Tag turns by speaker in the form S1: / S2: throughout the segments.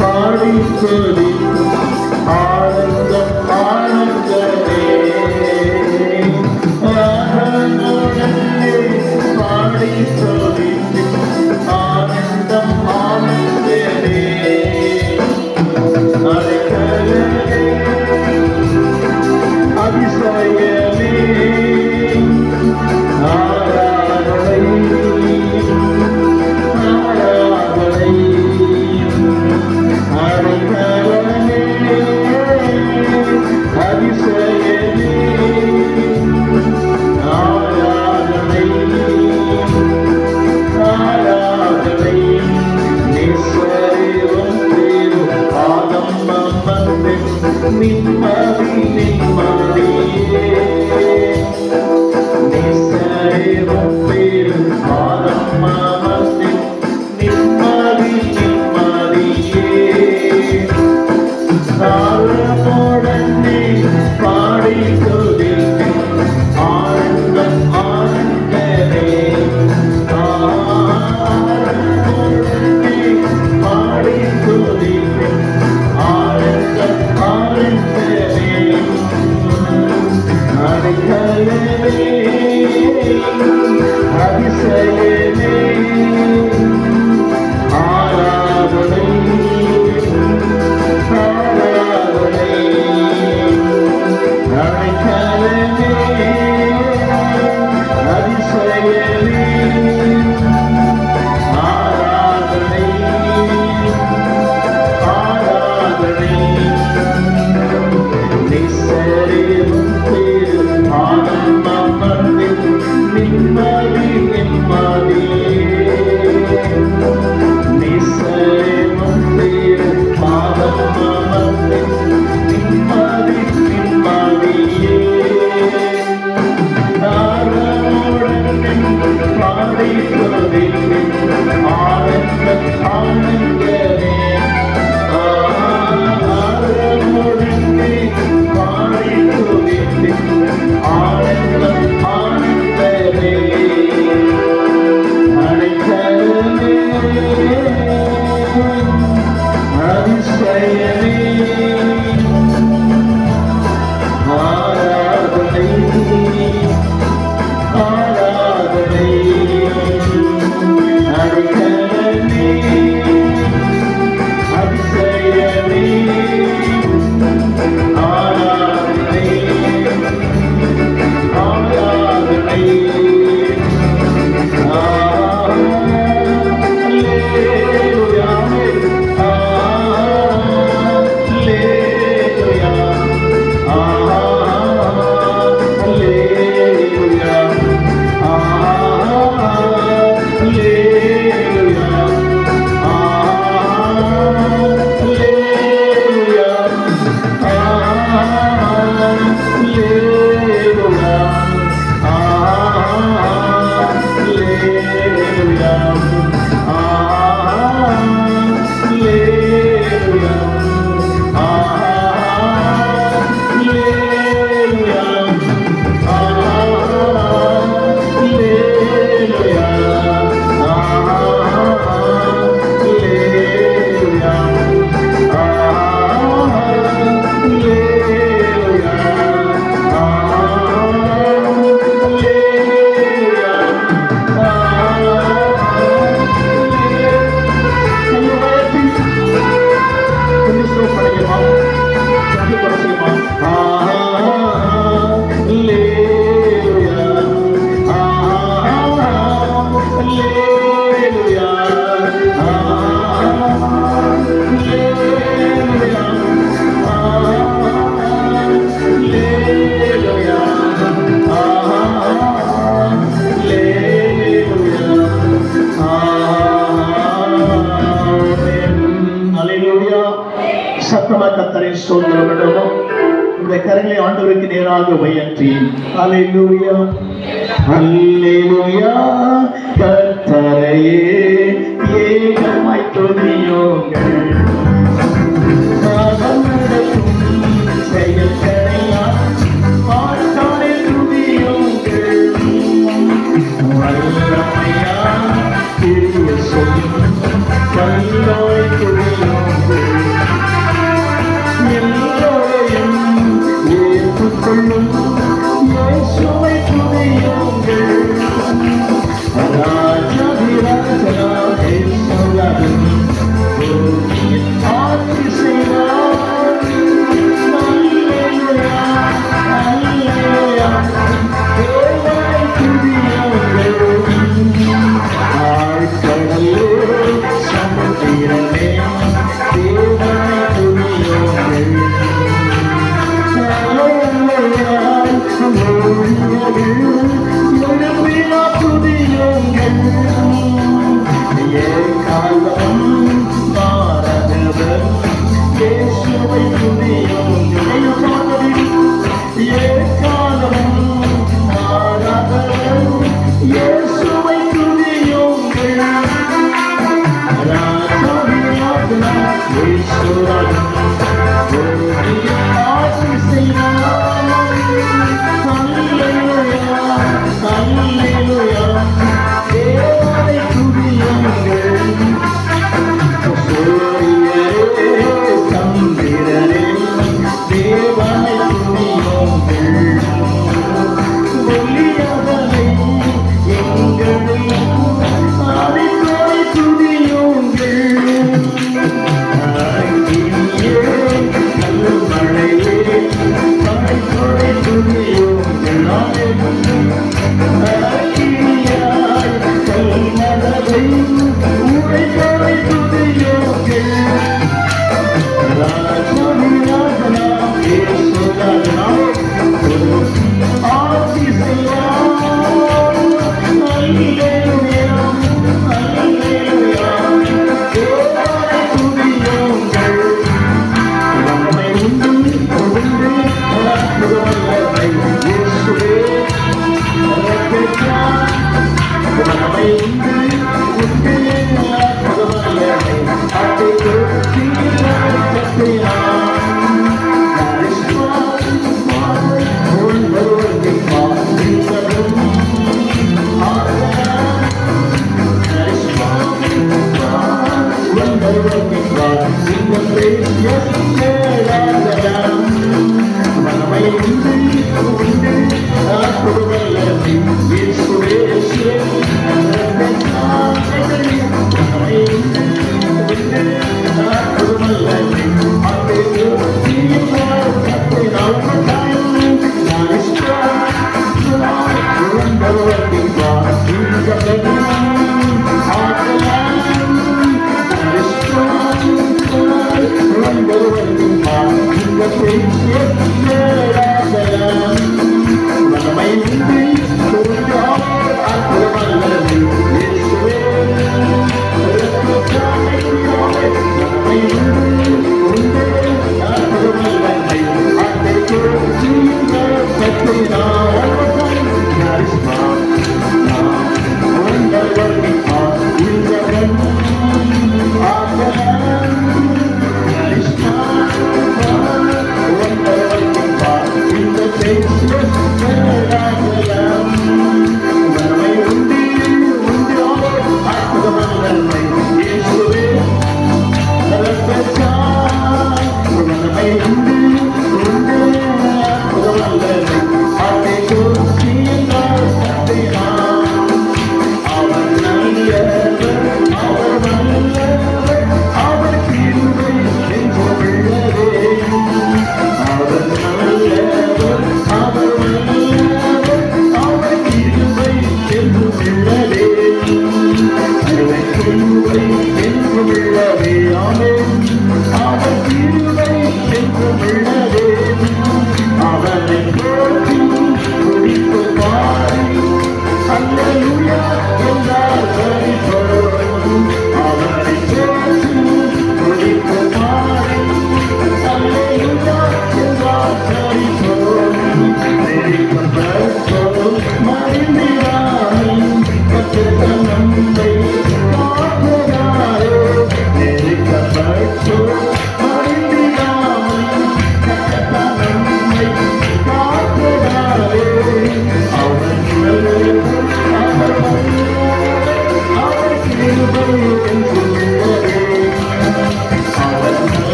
S1: பாடி சொல்லி ஆனந்தம் ஆனந்தமே ராகங்களுடனே பாடி சொல்லி ஆனந்தம் ஆனந்தமே அடைக்கலே அதிசயமே ஆராதனை ஆராதனை அடைக்கலமே அதிசயமே ஆராதனை ஆராதனை நிஸ்வரேவம் பேரு ஆதம்மம் வந்தே நிம்மதி நிம்மதியே நிஸ்வரேவம் பேரு ஆதம்மம் வந்தே நிம்மதி நிம்மதியே தாளமுடனே பாடி துதித்து ஆனந்தம் ஆனந்தமே தாளமுடனே பாடி துதித்து ஆனந்தம் ஆனந்தமே அடைக்கலமே அதிசயமே ஆராதனை ஆராதனை அடைக்கலமே அதிசயமே ஆராதனை ஆராதனை நிஸ்வரேவம் பேரு ஆனந்தம் வந்தே நிம்மதி நிம்மதியே நிஸ்வரேவம் பேரு ஆனந்தம் வந்தே நிம்மதி நிம்மதியே தாளமுடனே பாடி துதித்து ஆனந்தம் ஆனந்தமே ஆனந்தமுடனே பாடி துதித்து ஆனந்தம் ஆனந்தமே அடைக்கலமே அதிசயமே ஆராதனை ஆராதனை அடைக்கலமே அதிசயமே ஆராதனை ஆராதனை அல்லேலூயா சத்தமாக கர்த்தரை ஸ்தோத்திரமிடுவோம். இந்த கரங்களை ஆண்டவருக்கு நேராக உயர்த்தி அல்லேலூயா அல்லேலூயா கர்த்தரையே ஏகமாய் துதியுங்கள். செயல்களையால் பார்த்தாலே துதியுங்கள். வல்லமையால் கிரிய சொல்லி கல்லோய் துதியுங்கள்.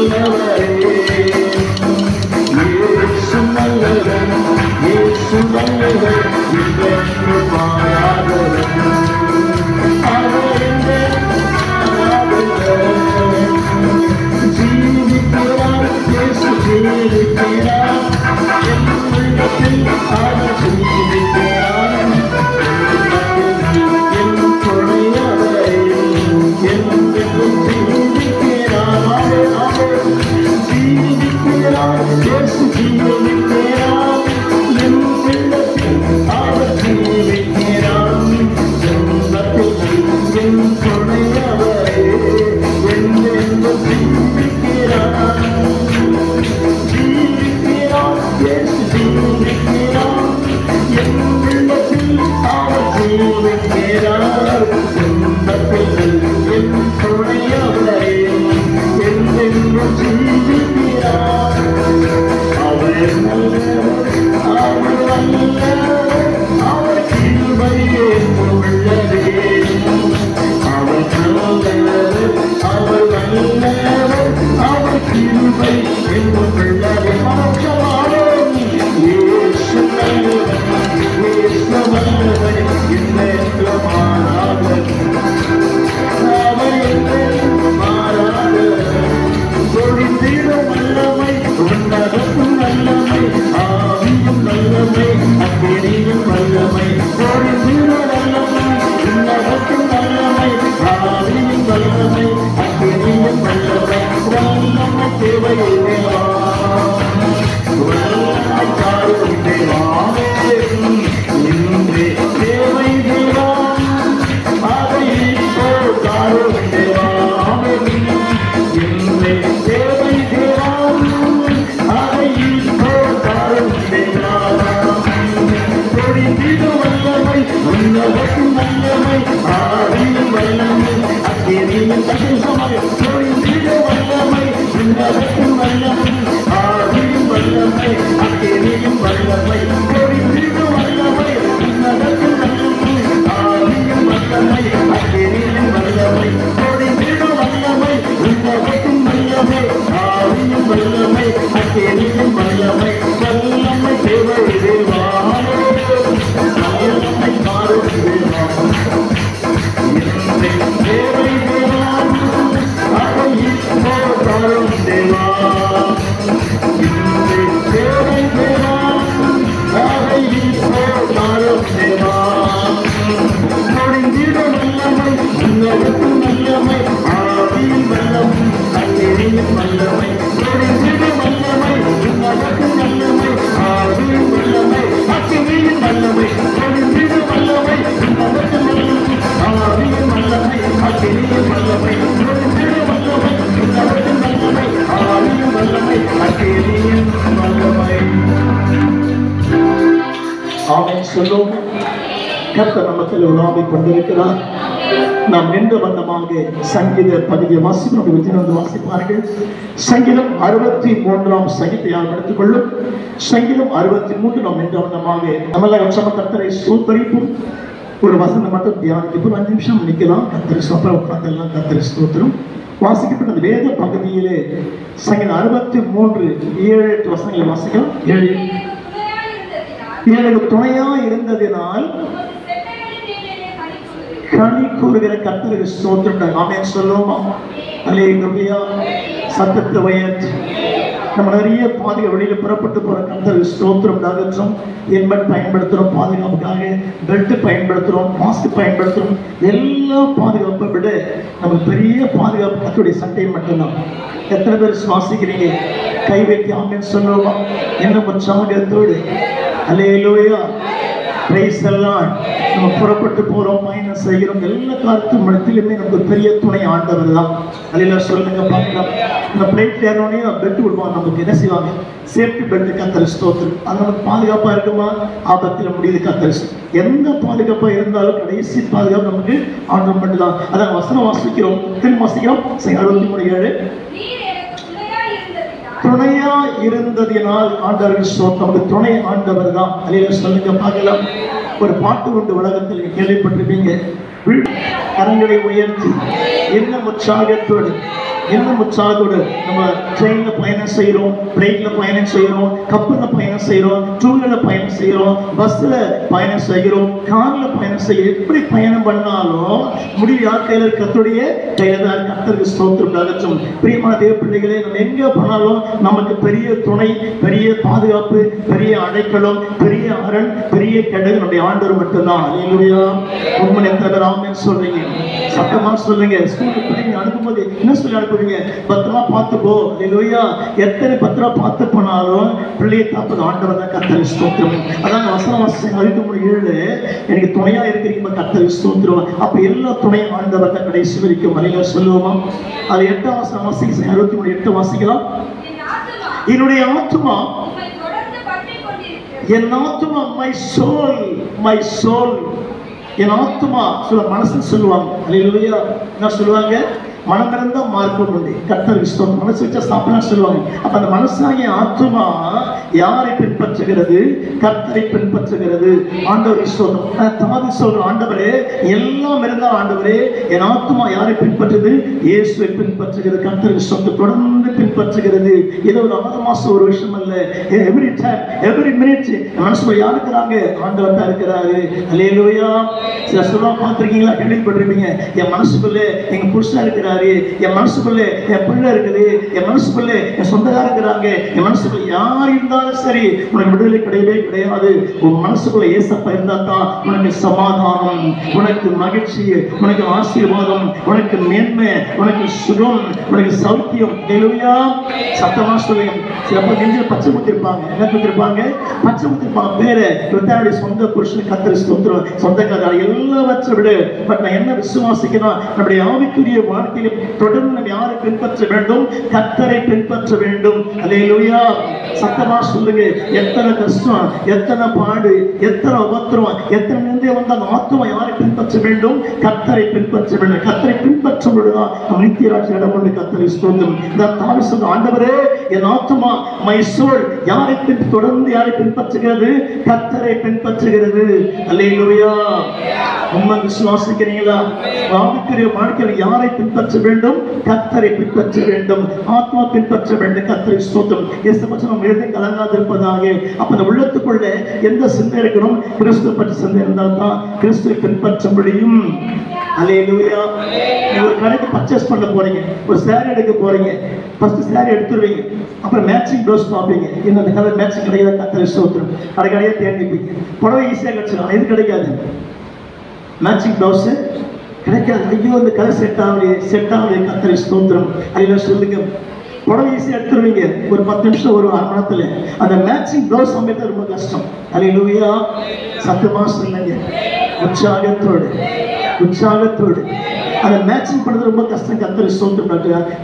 S1: நல்லவரே, இயேசு நல்லவர், இயேசு நல்லவர், என்றென்று மாறாதவர். அவர் என்றென்று மாறாதவர். ஜீவிக்கிறார், இயேசு ஜீவிக்கிறார், என் உள்ளத்தில் அவர் ஜீவிக்கிறார். என் துணையவரே, என்றென்றும் ஜீவிக்கிறார். அவர் ஜீவிக்கிறார், இயேசு ஜீவிக்கிறார், என் உள்ளத்தில் அவர் ஜீவிக்கிறார். என் துணையவரே, என்றென்றும் ஜீவிக்கிறார். ஜீவிக்கிறார், இயேசு ஜீவிக்கிறார், என் உள்ளத்தில் அவர் ஜீவிக்கிறார். என் துணையவரே, என்றென்றும் ஜீவிக்கிறார். அவர் நல்லவர், அவர் வல்லவர், அவர் கிருபை என்றும் உள்ளதே. அவர் நல்லவர், அவர் வல்லவர், அவர் கிருபை என்றும் உள்ளதே. இயேசு நல்லவர், இயேசு வல்லவர், என்றென்றும் மாறாதவர். அவர் என்றென்றும் மாறாதவர். பொழிந்திடும் வல்லமை, உன்னதத்தும் வல்லமை, ஆவியும் வல்லமை, அக்கினியும் வல்லமை. பொழிந்திடும் வல்லமை, உன்னதத்தும் வல்லமை, ஆவியும் வல்லமை, அக்கினியும் வல்லமை. வல்லமை தேவையில்லையா, வல்லமை காருண்யமாவே இன்றே தேவை தேவா, அதை இப்போ காருண்யமாவே இன்றே தேவை தேவா, அதை இப்போ காருண்யமாவே. பொழிந்திடும் வல்லமை, உன்னதத்தும் வல்லமை, ஆவியும் வல்லமை, அக்கினியும் தகுசமாய். பொழிந்திடும் வல்லமை, உன்னதத்தும் வல்லமை, ஆவியும் வல்லமை, அக்கினியும் வல்லமை. பொழிந்திடும் வல்லமை, உன்னதத்தும் வல்லமை, ஆவியும் வல்லமை, அக்கினியும் வல்லமை. பொழிந்திடும் வல்லமை, உன்னதத்தும் வல்லமை, ஆவியும் வல்லமை, அக்கினியும் வல்லமை. வல்லமை தேவை தேவா, வல்லமை காரும் தேவா, தேவை தேவா, அதை இப்போ காரும் தேவா. தேவை தேவா, அதை இப்போ காரும் தேவா. பொழிந்திடும் வல்லமை, உன்னதத்தும் வல்லமை, ஆவியும் வல்லமை, அக்கினியும் வல்லமை. பொழிந்திடும் வல்லமை, உன்னதத்தும் வல்லமை, ஆவியும் வல்லமை, அக்கினியும் வல்லமை. பொழிந்திடும் வல்லமை, உன்னதத்தும் வல்லமை, ஆவியும் வல்லமை, அக்கினியும் வல்லமை. பொழிந்திடும் வல்லமை, உன்னதத்தும் வல்லமை, ஆவியும் வல்லமை, அக்கினியும் வல்லமை. ஆமென் சொல்லுவோம். கர்த்தர் நமத்தில் உலாவிக் கொண்டிருக்கிறார். நாம் நின்ற வண்ணமாக சங்கீத பகுதியை வாசிப்பார்கள். சங்கீதம் 63 சங்கீதத்தை யார் எடுத்துக் கொள்ளும். சங்கீதம் 63 நாம் நின்ற வண்ணமாக நம்மளால் கர்த்தரை ஸ்தோத்தரிப்போம். ஒரு வசனம் மட்டும் தியானிப்போம். 5 நிமிஷம் நிற்கலாம். கர்த்தரை சொப்பரம் உட்கார்ந்தெல்லாம் கர்த்தரை ஸ்தோத்திரம். வாசிக்கப்பட்ட அந்த வேத பகுதியிலே சங்கீதம் 63 7-8 வசனங்களை வாசிக்கலாம். 7 எனக்கு துணையா இருந்ததினால் களி கூறுகிற கர்த்தருக்கு ஸ்தோத்திரம். ஆமென் சொல்லுவோமா? அல்லேலூயா. சத்தத்தை உயர்த்தி நம்ம நிறைய பாதுகாப்பு வெளியில புறப்பட்டு போற கர்த்தருக்கு ஸ்தோத்திரம். நகற்றும் ஹெல்மெட் பயன்படுத்துறோம், பாதுகாப்புக்காக பெல்ட் பயன்படுத்துறோம், மாஸ்க் பயன்படுத்துறோம். எல்லா பாதுகாப்பை விட நமக்கு பெரிய பாதுகாப்பு கர்த்தருடைய சட்டை மட்டும்தான். எத்தனை பேர் சுவாசிக்கிறீங்க? கை வைத்து ஆமென் சொல்லுவோமா? என்ன உற்சாகத்தோடு அல்லேலூயா. Praise the Lord. நம்ம புறப்பட்டு போறோம், பயணம் செய்கிறோம், எல்லா காலத்து மத்தியிலுமே நமக்கு பெரிய துணை ஆண்டவர் தான். அல்லேலூயா சொல்லுங்க பார்க்கலாம். இந்த பிளைட்ல ஏறனோடனே பெல்ட் விடுவாங்க, நமக்கு என்ன செய்வாங்க? Safety belt. கர்த்தர் ஸ்தோத்திரம். அது நமக்கு பாதுகாப்பா இருக்குமா? ஆபத்தில் முடியுது. கர்த்தர் எந்த பாதுகாப்பா இருந்தாலும் கடைசி பாதுகாப்பு நமக்கு ஆண்டவர் மட்டும் தான். அதான் வசனம் வாசிக்கிறோம், திரும்ப வாசிக்கிறோம். 63:7 துணையா இருந்ததினால் ஆண்டவருக்கு ஸ்தோத்திரம். நமக்கு துணை ஆண்டவர் தான். அல்லேலூயா சொல்லுங்க பார்க்கலாம். ஒரு பாட்டு உண்டு, உலகத்தில் கேள்விப்பட்டிருப்பீங்க. கரங்களை உயர்த்தி இன்னும் உற்சாகத்தோடு நம்ம ட்ரெயின்ல பயணம் செய்யறோம், பிளைட்ல பயணம் செய்யறோம், கப்பல்ல பயணம் செய்யறோம், டூவீலர்ல பயணம் செய்யறோம், பஸ்ல பயணம் செய்கிறோம், கார்ல பயணம் செய்ய எப்படி பயணம் பண்ணாலும் முடிவு யார் கையில? கர்த்தருடைய கையில தான். கர்த்தருக்கு ஸ்தோத்திரம் ஆகட்டும். பிரியமான தேவ பிள்ளைகளே, நம்ம எங்க போனாலும் நமக்கு பெரிய துணை, பெரிய பாதுகாப்பு, பெரிய அடைக்கலம், பெரிய அரண், பெரிய கடல் நம்முடைய ஆண்டவர் மட்டும்தான். அல்லேலூயா. உண்மை எத்தனை பேர் ஆமென் சொல்றீங்க? சத்தமா சொல்லுங்க. ஸ்கூலுக்கு பிள்ளைங்க அனுப்பும்போது என்ன சொல்லி அனுப்புவீங்க? பத்திரமா பார்த்துக்கோ. அல்லேலூயா. எத்தனை பத்திரமா பார்த்து போனாலும் பிள்ளையை காப்பது ஆண்டவர் தான். கர்த்தருக்கு ஸ்தோத்திரம். அதான் வசனம் 63:7 எனக்கு துணையா இருக்கிறீங்க கர்த்தருக்கு ஸ்தோத்திரம். அப்ப எல்லா துணையும் ஆண்டவர் தான் கடைசி வரைக்கும். அல்லேலூயா சொல்லுவோமா? அது 8ஆம் வசனம் வாசிக்கலாம். 63:8 வாசிக்கலாம். என்னுடைய ஆத்துமா, என் ஆத்துமா, மை சோல், என் ஆத்துமா சொல்ல மனசு சொல்லுவாங்க. அல்லேலூயா. என்ன சொல்லுவாங்க? மனம் பிறந்த மார்க்கம் உண்டு. கர்த்தருக்கு ஸ்தோத்திரம். மனசு வச்சா சாப்பிடலாம் சொல்லுவாங்க. அப்ப அந்த மனசாகிய ஆத்துமா யாரை பின்பற்றுகிறது? கர்த்தரை பின்பற்றுகிறது. ஆண்டவருக்கு ஸ்தோத்திரம். தாவீது சொல்ற, ஆண்டவரே எல்லாம் இருந்தால் ஆண்டவரே என் ஆத்துமா யாரை பின்பற்றுது? இயேசுவை பின்பற்றுகிறது. கர்த்தருக்கு ஸ்தோத்திரம். தொடர்ந்து பின்பற்றுகிறது. ஏதோ ஒரு 6 மாசம் ஒரு விஷயம் அல்ல. எவ்ரி டைம், எவ்ரி மினிட் மனசுல யார் இருக்கிறாங்க? ஆண்டவர் தான் இருக்கிறாரு. அல்லேலூயா. சில சொல்ல பார்த்திருக்கீங்களா? கேள்விப்பட்டிருப்பீங்க. என் மனசுக்குள்ள எங்க புருஷன் இருக்கிறாரு, என் மனசுக்குள்ள என் பிள்ளை இருக்குது, என் மனசுக்குள்ள என் சொந்தக்காரர் இருக்கிறாங்க, என் மனசுக்குள்ள யார் இருந்தாலும் சரி உனக்கு விடுதலை கிடையவே கிடையாது. உன் மனசுக்குள்ள ஏசப்பா இருந்தா தான் உனக்கு சமாதானம், உனக்கு மகிழ்ச்சி, உனக்கு ஆசீர்வாதம், உனக்கு மேன்மை, உனக்கு சுகம், உனக்கு சௌக்கியம். அல்லேலூயா. சத்தமா சொல்லுங்க. சில பேர் நெஞ்சில் பச்சை குத்திருப்பாங்க. என்ன குத்திருப்பாங்க? பச்சை குத்திருப்பாங்க. பேரு தன்னுடைய சொந்த புருஷன் கர்த்தருக்கு ஸ்தோத்திரம், சொந்தக்காரர் எல்லாவற்றை விட. பட் நான் என்ன விசுவாசிக்கிறேன்? நம்முடைய ஆவிக்குரிய வாழ்க்கையில் தொடர்ந்து நம்ம யாரை பின்பற்ற வேண்டும்? கர்த்தரை பின்பற்ற வேண்டும். அல்லேலூயா. சத்தமா சொல்லுங்க. எத்தனை கஷ்டம், எத்தனை பாடு, எத்தனை உபத்திரம், எத்தனை நிந்தை வந்த அந்த ஆத்துமா யாரை பின்பற்ற வேண்டும்? கர்த்தரை பின்பற்ற வேண்டும். கர்த்தரை பின்பற்றும் பொழுதுதான் நம் நித்திய ராஜ்யம் இடம் கொண்டு. கர்த்தரை ஸ்தோத்திரம். இந்த தாவீது சொல்ற, ஆண்டவரே என் ஆத்துமா, மை சோல் யாரை தொடர்ந்து யாரை பின்பற்றுகிறது? கர்த்தரை பின்பற்றுகிறது. அல்லேலூயா. உண்மை விசுவாசிக்கிறீங்களா? ஆவிக்குரிய வாழ்க்கையில் யாரை பின்பற்ற வேண்டும்? கர்த்தரை பின்பற்ற வேண்டும். ஆத்மா பின்பற்ற வேண்டும். கர்த்தரை ஸ்தோத்திரம். இயேசுவசனம் எழுதி கலங்காதிருப்பதாக. அப்ப அந்த உள்ளத்துக்குள்ள எந்த சிந்தை இருக்கணும்? கிறிஸ்துவை பற்றி சிந்தை இருந்தால் தான் கிறிஸ்துவை பின்பற்ற முடியும். அல்லேலூயா. நீங்க ஒரு கடைக்கு பர்ச்சேஸ் பண்ண போறீங்க, ஒரு சேரீ எடுக்க போறீங்க. ஃபர்ஸ்ட் சேரீ எடுத்துருவீங்க, அப்புறம் மேட்சிங் ப்ளவுஸ் பார்ப்பீங்க. இந்த கலர் மேட்சிங் கிடையாது. கர்த்தரை ஸ்தோத்திரம். கடையே தேடிப்பீங்க. புடவை ஈஸியாக கிடைச்சிடும். இது கிடைக்காது. மேட்சிங் ப்ளவுஸ் கிடைக்காது. ஐயோ இந்த கலர் செட் ஆகுது. கர்த்தரை ஸ்தோத்திரம். அல்லேலூயா சொல்லுங்க. புடவை ஈஸியாக எடுத்துருவீங்க. ஒரு 10 நிமிஷம், ஒரு 1/2 மணி நேரத்துல. அந்த மேட்சிங் ப்ளவுஸ் அமைக்கிறது ரொம்ப கஷ்டம். அல்லேலூயா. சத்தமா சொல்லுங்க. உற்சாகத்தோடு அதை மேட்சிங் பண்ணுறது ரொம்ப கஷ்டம். கர்த்தரை ஸ்தோத்திரம்.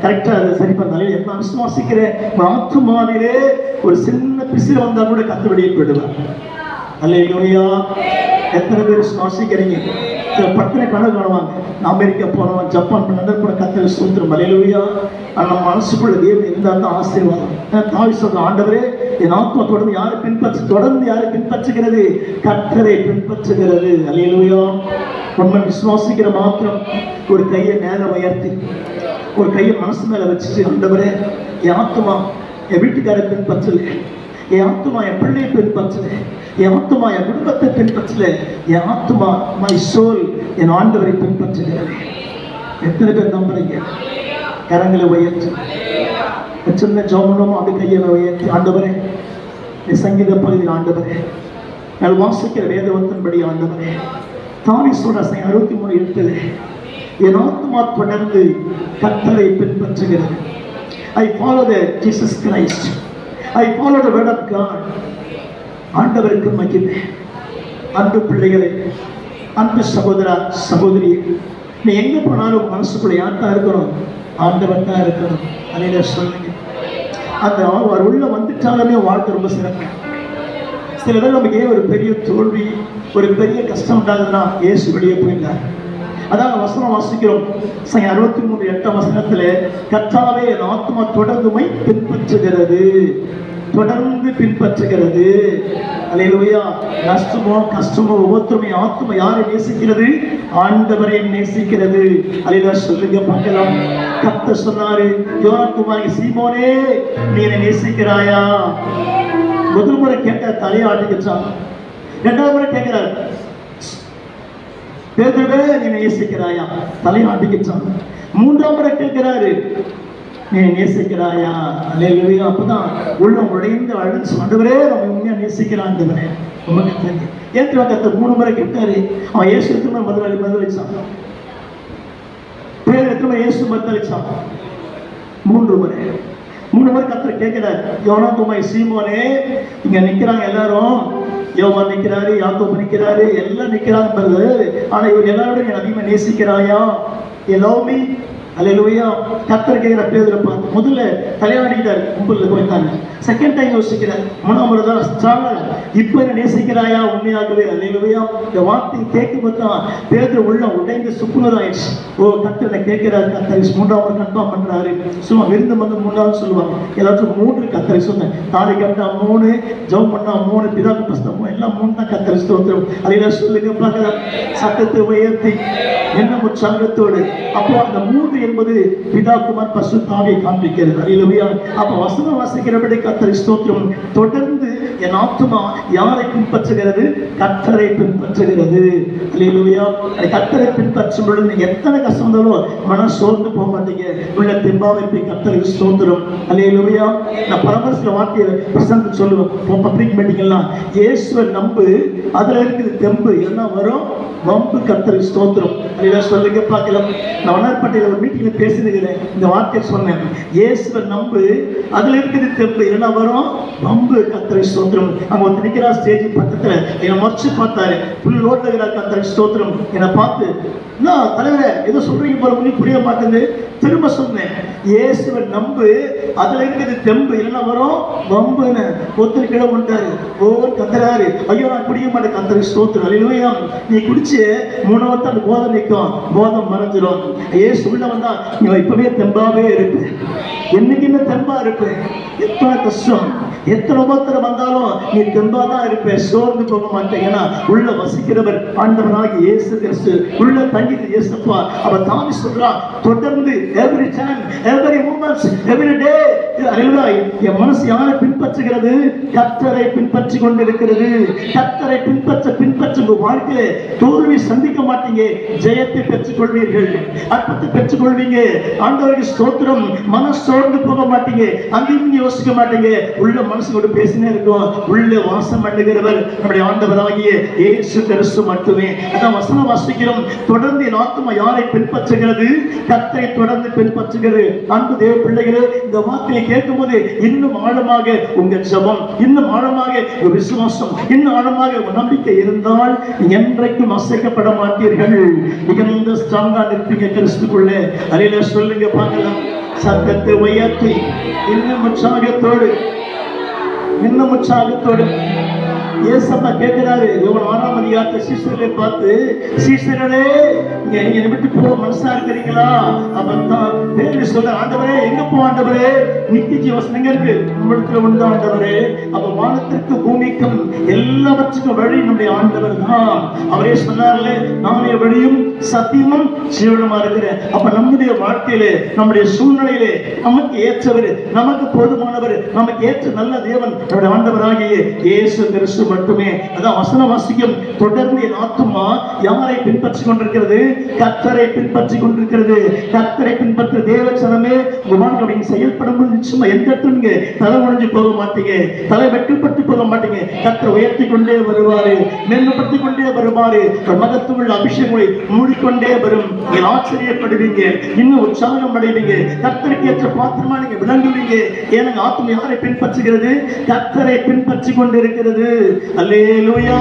S1: கரெக்டாக அதை சரி பண்ணாலே நான் விசுவாசிக்கிறேன். ஆத்துமாவிலே ஒரு சின்ன பிசிறு வந்தா கூட கர்த்தர் வெளியே போயிடுவார். அல்லேலூயா. எத்தனை பேர் விசுவாசிக்கிறீங்க? பட்டனை கனவு காணுவாங்க. அமெரிக்கா போனோம், ஜப்பான் போன கர்த்தரை ஸ்தோத்திரம். அல்லேலூயா. நம்ம மனசுக்குள்ள தேவன் இருந்தால் தான் ஆசீர்வாதம். தாவீது சொல்ற, ஆண்டவரே என் ஆத்மா தொடர்ந்து யாரை பின்பற்றுகிறது? கர்த்தரை பின்பற்றுகிறது. அல்லேலூயா. உண்மை விசுவாசிக்கிற மாத்திரம் ஒரு கையை மேல உயர்த்தி, ஒரு கையை மனசு மேல வச்சுட்டு, ஆண்டவரே என் ஆத்மா என் வீட்டுக்காரை பின்பற்றல, என் ஆத்துமா என் பிள்ளையை பின்பற்றல, என் ஆத்துமா என் குடும்பத்தை பின்பற்றல, என் ஆத்துமா மை சோல் என் ஆண்டவரை பின்பற்றுகிறது. எத்தனை பேர் நம்புறீங்க? கரங்களை உயர்த்தி சின்ன ஜோமனும் அப்படி கையை உயர்த்தி, ஆண்டவரே சங்கீத பகுதியில் ஆண்டவரே நான் வாசிக்கிற வேதவத்தின்படி ஆண்டவரே தாவீது சொல்ற 63:8 என் ஆத்துமா தொடர்ந்து கர்த்தரை பின்பற்றுகிறது. I follow the Jesus Christ. I follow the word of God. ஆண்டவருக்கு மகிமை. அன்பு பிள்ளைகளே, அன்பு சகோதரா சகோதரி, நீ எங்க போனாலும் மனசுக்குள்ள யார் தான் இருக்கணும்? ஆண்டவர் தான் இருக்கணும். அதை சொல்லுங்க. அந்த அவர் உள்ள வந்துட்டாலுமே வாழ்க்கை ரொம்ப சிறப்பு. சில பேர் நமக்கு ஒரு பெரிய தோல்வி, ஒரு பெரிய கஷ்டம் உண்டாகுதுன்னா இயேசு வெளியே போயிருந்தார். அதான் வசனம் வாசிக்கிறோம். 63:8 வசனத்துல, கர்த்தாவே என் ஆத்துமா தொடர்ந்துமை பின்பற்றுகிறது. தொடர்ந்து பின்பற்றுகிறது. அல்லேலூயா. நஷ்டமோ கஷ்டமோ உபத்திரமோ ஆத்தும யாரை நேசிக்கிறது? ஆண்டவரை நேசிக்கிறது. அல்லேலூயா. சொல்லுங்க பார்க்கலாம். கர்த்தர் சொன்னாரு, யோனாக்குமாரி சீமோனே, நீ என்னை நேசிக்கிறாயா? முதல் முறை கேட்ட தலையாட்டுச்சான். இரண்டாவது முறை கேட்கிறார், பேதுருவே நீ நேசிக்கிறாயா? தலையாட்டுச்சான். மூன்றாம் முறை கேட்கிறாரு, நீ நேசிக்கிறாயா? அல்லேலூயா. அப்பதான் உள்ளம் உடைந்து அழுது, ஆண்டவரே நம்ம உண்மையா நேசிக்கிறான் ஆண்டவரே. உமக்கு தெரியும். ஏற்கனவே கர்த்தர் 3 முறை கேட்டாரு. அவன் இயேசு எத்தனை பதிலளிச்சான்? பேர் எத்தனை இயேசு பதிலளிச்சான்? 3 முறை. 3 முறை கர்த்தர் கேட்கிறார், யோனாக்குமாரி சீமோனே, இங்க நிக்கிறாங்க எல்லாரும். யோவான் நிக்கிறாரு, யாக்கோபு நிக்கிறாரு, எல்லாம் நிக்கிறாங்க. ஆனா இவர் எல்லாரோட நீ அதிகமா நேசிக்கிறாயா? எல்லாமே அல்லேலூயா. கர்த்தர் கேட்கிற பேதுரு பார்த்து முதல்ல தலையாடிட்டார், கும்பல்ல போயிட்டாங்க. செகண்ட் டைம் யோசிக்கிறார், 3ஆம் முறை தான் ஸ்ட்ராங்கா, இப்ப என்ன நேசிக்கிறாயா உண்மையாகவே? அல்லேலூயா. இந்த வார்த்தை கேட்கும்போது தான் பேதுரு உள்ள உடைந்து சுக்குனராயிடுச்சு. ஓ, கர்த்தர் கேட்கிறார். கர்த்தர் 3ஆம் முறை கன்ஃபார்ம் பண்றாரு. சும்மா விருந்து வந்து 3ஆவது சொல்லுவாங்க. எல்லாரும் 3 கர்த்தர் சொன்னேன். தாலி கட்டா 3, ஜெபம் பண்ணா 3, பிதாக்கு புஸ்தகம் எல்லாம் 3 தான் கர்த்தர் ஸ்தோத்திரம். அல்லேலூயா. சொல்லுங்க பார்க்கலாம். சத்தத்தை உயர்த்தி என்ன உற்சாகத்தோடு. அப்போ அந்த 3 என்பது பிதா குமார் பரிசுத்த ஆவியை காண்பிக்கிறது. அல்லேலூயா. அப்ப வசனம் வாசிக்கிறபடி கர்த்தரை ஸ்தோத்திரம். தொடர்ந்து என் ஆத்துமா யாரை பின்பற்றுகிறது? கர்த்தரை பின்பற்றுகிறது. அல்லேலூயா. கர்த்தரை பின்பற்றும் பொழுது எத்தனை கஷ்டம் வந்தாலும் மனம் சோர்ந்து போக மாட்டீங்க. உள்ள தெம்பாவை போய் கர்த்தருக்கு ஸ்தோத்திரம். அல்லேலூயா. நான் பரமசில வார்த்தையை பிரசங்க சொல்லுவேன். பப்ளிக் மீட்டிங் எல்லாம் இயேசுவை நம்பு, அதுல இருக்குது தெம்பு. என்ன வரும்? வம்பு. கர்த்தருக்கு ஸ்தோத்திரம். சொல்லுங்க பார்க்கலாம். நான் வண்ணார்பேட்டையில ஒரு மீட்டிங்ல பேசினுக்கிறேன். இந்த வார்த்தையை சொன்னேன். இயேசுவை நம்பு, அதுல இருக்குது தெம்பு. என்ன வரும்? வம்பு. கர்த்தருக்கு ஸ்தோத்திரம். அங்க ஒரு நிக்கிறா ஸ்டேஜ் பக்கத்துல என்னை மறைச்சு பார்த்தாரு. புல் ரோட்ல இருக்கிற கர்த்தருக்கு ஸ்தோத்திரம். என்னை பார்த்து, நான் தலைவரே ஏதோ சொல்றீங்க போல, உங்களுக்கு புரிய மாட்டேங்குது. திரும்ப சொன்னேன், இயேசுவை நம்பு, அதுல இருக்குது தெம்பு. என்ன வரும்? வம்புன்னு. ஒருத்தர் கிட விட்டாரு. ஒவ்வொரு கத்துறாரு, ஐயோ நான் குடிக்க மாட்டேன். கர்த்தருக்கு ஸ்தோத்திரம். அல்லேலூயா. நீ குடிச்சு 3 வருஷம் போதை நிற்கும், போதை மறைஞ்சிடும். இயேசு உள்ள வந்தா நீ இப்பவே தெம்பாவே இருக்கு. என்னைக்குமே தெம்பா இருப்பேன். எத்தனை கஷ்டம், எத்தனை உபத்திரம் வந்தாலும் நீ தெம்பா தான் இருப்பேன். சோர்ந்து போக மாட்டேன். ஏன்னா உள்ள வசிக்கிறவர் ஆண்டவராகிய இயேசு கிறிஸ்து. உள்ள தங்கிட்டு இயேசுப்பா. அவ தாவி சொல்றா, தொடர்ந்து every time, every moments, every day. என் மனசு யாரை பின்பற்றுகிறது? கர்த்தரை பின்பற்றி கொண்டிருக்கிறது. கர்த்தரை பின்பற்ற உங்க வாழ்க்கையில தோல்வி சந்திக்க மாட்டீங்க, ஜெயத்தை பெற்றுக் கொள்வீர்கள், அற்பத்தை பெற்றுக் கொள்வீங்க. ஆண்டவருக்கு ஸ்தோத்திரம். மனசு சோர்ந்து போக மாட்டீங்க, அங்கேயும் யோசிக்க மாட்டீங்க. உள்ள மனசோடு பேசினே இருக்கும். உள்ள வாசம் பண்ணுகிறவர் நம்முடைய ஆண்டவராகிய இயேசு கிறிஸ்து மட்டுமே. அதான் வசனம் வாசிக்கிறோம். தொடர்ந்து என் ஆத்துமா யாரை பின்பற்றுகிறது? கர்த்தரை தொடர்ந்து பின்பற்றுகிறது. அன்பு தேவ பிள்ளைகளே, இந்த வார்த்தையை கேட்கும் போது இன்னும் ஆழமாக உங்க ஜெபம், இன்னும் ஆழமாக உங்க விசுவாசம், இன்னும் ஆழமாக உங்க நம்பிக்கை இருந்தால் என்றைக்கும் அசைக்கப்பட மாட்டீர்கள். மிகுந்த ஸ்ட்ராங்கா நிற்பீங்க கிறிஸ்துக்குள்ளே. அலையில சொல்லுங்க பார்க்கலாம். சத்தத்தை உயர்த்தி இன்னும் உற்சாகத்தோடு, இன்னும் உற்சாகத்தோடு. ஏசப்பா கேட்கிறாரு, யோவான் 6ஆம் அதிகாரத்தை சீஷர்களை பார்த்து, சீஷர்களே நீங்க விட்டு போக மனசா இருக்கிறீங்களா? அப்பதான் பேரு சொல்ற, ஆண்டவரே எங்க போ ஆண்டவரே? நித்திய ஜீவன் எங்க இருக்கு? உங்களிடத்துல உண்டு ஆண்டவரே. அப்ப வானத்திற்கு பூமிக்கும் எல்லாவற்றுக்கும் வழி நம்முடைய ஆண்டவர் தான். அவரே சொன்னார்களே, நானே வழியும் சத்தியமும் ஜீவனுமா இருக்கிறேன். அப்ப நம்முடைய வாழ்க்கையிலே, நம்முடைய சூழ்நிலையிலே நமக்கு ஏற்றவர், நமக்கு போதுமானவர், நமக்கு ஏற்ற நல்ல தேவன் நம்முடைய ஆண்டவராகிய இயேசு கிறிஸ்து மட்டுமே. அதான் வசனம் வாசிக்கும். தொடர்ந்து என் ஆத்துமா யாரை பின்பற்றி கொண்டிருக்கிறது? கர்த்தரை பின்பற்றி கொண்டிருக்கிறது. கர்த்தரை பின்பற்ற தேவ ஜனமே, உங்க செயல்படும் நிச்சயமா எந்த இடத்துல தலை முடிஞ்சு போக மாட்டீங்க, தலை வெட்டுப்பட்டு போக மாட்டீங்க. கர்த்தரை உயர்த்தி கொண்டே வருவாரு, மேன்மைப்படுத்திக் கொண்டே வருவாரு. மகத்துவ அபிஷேகங்களை மூடிக்கொண்டே வரும். நீங்கள் ஆச்சரியப்படுவீங்க, இன்னும் உற்சாகம் அடைவீங்க. கர்த்தருக்கு ஏற்ற பாத்திரமா நீங்க விளங்குவீங்க. ஏன்னா ஆத்மா யாரை பின்பற்றுகிறது? கர்த்தரை பின்பற்றி கொண்டிருக்கிறது. அல்லேலூயா.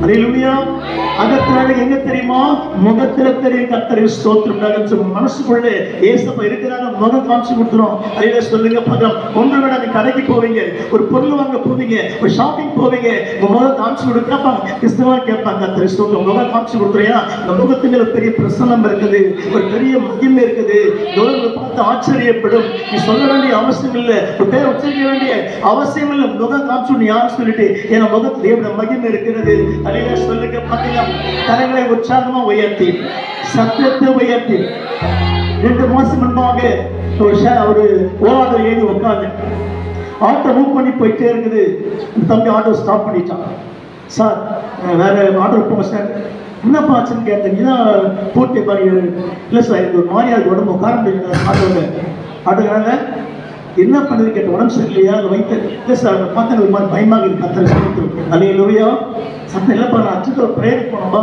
S1: அல்லேலூயா. அகத்தினால எங்க தெரியுமா? முகத்துல தெரியும். கர்த்தருக்கு ஸ்தோத்திரம். மனசுக்குள்ளே ஏசப்பா இருக்கிறாங்க, முகம் காமிச்சு கொடுத்துரும். அல்லேலூயா சொல்லுங்க பார்க்கலாம். ஒன்று விட நீங்க கடைக்கு போவீங்க, ஒரு பொருள் வாங்க போவீங்க, ஒரு ஷாப்பிங் போவீங்க, உங்க முகம் காமிச்சு கொடுக்க கேட்பாங்க. கிறிஸ்தவா கேட்பாங்க, கர்த்தருக்கு ஸ்தோத்திரம். முகம் காமிச்சு கொடுத்துறியா? இந்த முகத்துல ஒரு பெரிய பிரசன்னம் இருக்குது, ஒரு பெரிய மகிமை இருக்குது. உலகத்தை பார்த்து ஆச்சரியப்படும். நீ சொல்ல வேண்டிய அவசியம் இல்லை, ஒரு பேர் உச்சரிக்க வேண்டிய அவசியம் இல்லை. முகம் காமிச்சு யாரும் சொல்லிட்டு ஏன்னா முகத்தில் தேவனுடைய மகிமை இருக்கிறது. அல்லேலூயா சொல்லுங்க பார்க்கலாம். கரங்களை உற்சாகமா உயர்த்தி, சத்தத்தை உயர்த்தி. 2 மாசம் முன்பாக ஒரு ஓராத ஏறி உட்காந்து ஆட்டோ மூவ் பண்ணி போயிட்டே இருக்குது. தம்பி ஆட்டோ ஸ்டாப் பண்ணிட்டான். சார் வேற ஆட்டோ போங்க சார். என்னப்பா ஆச்சுன்னு கேட்டேன். இதான் போட்டு பாருங்க. இல்லை சார் எனக்கு ஒரு மாதிரியா உடம்பு உட்கார முடியல ஆட்டோவில். ஆட்டோக்காரங்க என்ன பண்ணுறது கேட்ட, உடம்பு சரியில்லையா? அது வைத்து இல்லை சார் பார்த்தேன் ஒரு மாதிரி பயமாக இருக்கு. கர்த்தர் ஸ்தோத்திரம். அல்லேலூயா. சத்தம் இல்லைப்பா, நான் அச்சுட்டு ப்ரேயர் போனோம்பா,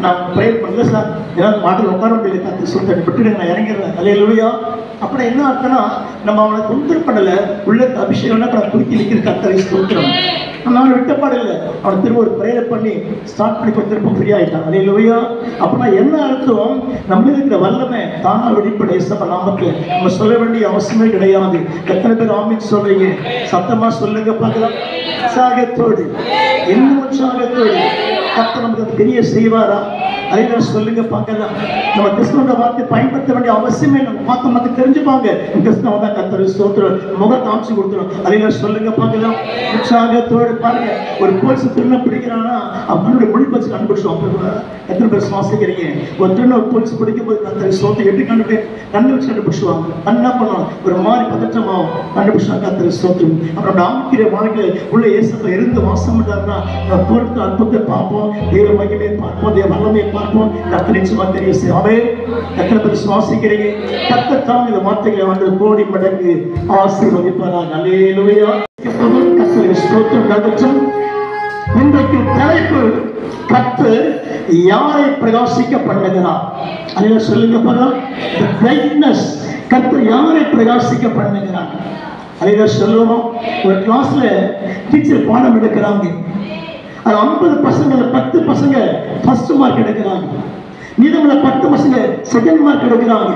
S1: நான் ப்ரேயர் பண்ணல சார், ஏதாவது மாட்டில் உட்கார முடியல. கர்த்தர் ஸ்தோத்திரம். விட்டுடுங்க, நான் இறங்கிடுறேன். அல்லேலூயா. அப்புறம் என்ன அர்த்தம்னா, நம்ம அவனை தொந்தரவு பண்ணலை, உள்ள அபிஷேகம்னா அப்புறம் குறுக்கி நிற்கிற. கர்த்தரை ஸ்தோத்திரம். நான் விட்டப்பாடு இல்லை, அவனை திரும்ப ஒரு ப்ரேயர் பண்ணி ஸ்டார்ட் பண்ணி கொஞ்சம் திரும்ப ஃப்ரீ ஆகிட்டான். அல்லேலூயா. அப்படின்னா என்ன அர்த்தம்? நம்ம இருக்கிற வல்லமை தானா வெளிப்பட இயேசப்பா நாமத்தில் நம்ம சொல்ல வேண்டிய அவசியமே கிடையாது. எத்தனை பேர் ஆமீன் சொல்றீங்க? சத்தமா சொல்லுங்க பார்க்கலாம். உற்சாகத்தோடு, இன்னும் உற்சாகத்தோடு கர்த்தர் நமக்கு பெரிய செய்வாரா? அதை சொல்லுங்க பார்க்கலாம். நம்ம கிறிஸ்துவோட வார்த்தை பயன்படுத்த வேண்டிய அவசியமே நம்ம பார்த்து நமக்கு தெரிஞ்சுப்பாங்க. கிறிஸ்தவ தான் கர்த்தர் ஸ்தோத்திரம். முகம் காமிச்சு கொடுத்துரும். அதை சொல்லுங்க பார்க்கலாம். உற்சாகத்தோடு பாருங்க. ஒரு போலீஸ் திருந பிடிக்கிறானா அவனுடைய மொழி பச்சு கண்டுபிடிச்சோம். எத்தனை பேர் சுவாசிக்கிறீங்க? ஒரு திருந ஒரு போலீஸ் பிடிக்கும் போது கர்த்தர் ஸ்தோத்திரம் எப்படி கண்டுபிடிச்சு கண்டுபிடிச்சுவாங்க. என்ன பண்ணுவோம்? ஒரு மாதிரி பதற்றமாகும். கண்டுபிடிச்சா கர்த்தர் ஸ்தோத்திரம். அப்புறம் ஆமிக்கிற வாழ்க்கை உள்ள இயேசுவை இருந்து வாசம் பண்ணாருன்னா பொறுத்து அற்புதத்தை பார்ப்போம், தேவ மகிமையை பார்ப்போம், தேவ வல்லமையை பார்ப்போம். கர்த்தர் நிச்சயமா தெரிய செய்வாவே. எத்தனை பேர் சுவாசிக்கிறீங்க? கர்த்தர் தான் இந்த வார்த்தைகளை வந்து கோடி மடங்கு ஆசீர்வதிப்பாராக. அல்லேலூயா. கர்த்தருக்கு ஸ்தோத்திரம். இன்றைக்கு தலைப்பு கர்த்தர் யாரை பிரகாசிக்க பண்ணுகிறார்? அல்லேலூயா சொல்லுங்க பார்க்கலாம். பிரைட்னஸ். கர்த்தர் யாரை பிரகாசிக்க பண்ணுகிறார்? அல்லேலூயா சொல்லுவோம். ஒரு கிளாஸ்ல டீச்சர் பாடம் எடுக்கிறாங்க. அது 50 பசங்க 10 பசங்க ஃபர்ஸ்ட் மார்க் எடுக்கிறாங்க. மீதமுள்ள 10 பசங்க செகண்ட் மார்க் எடுக்கிறாங்க.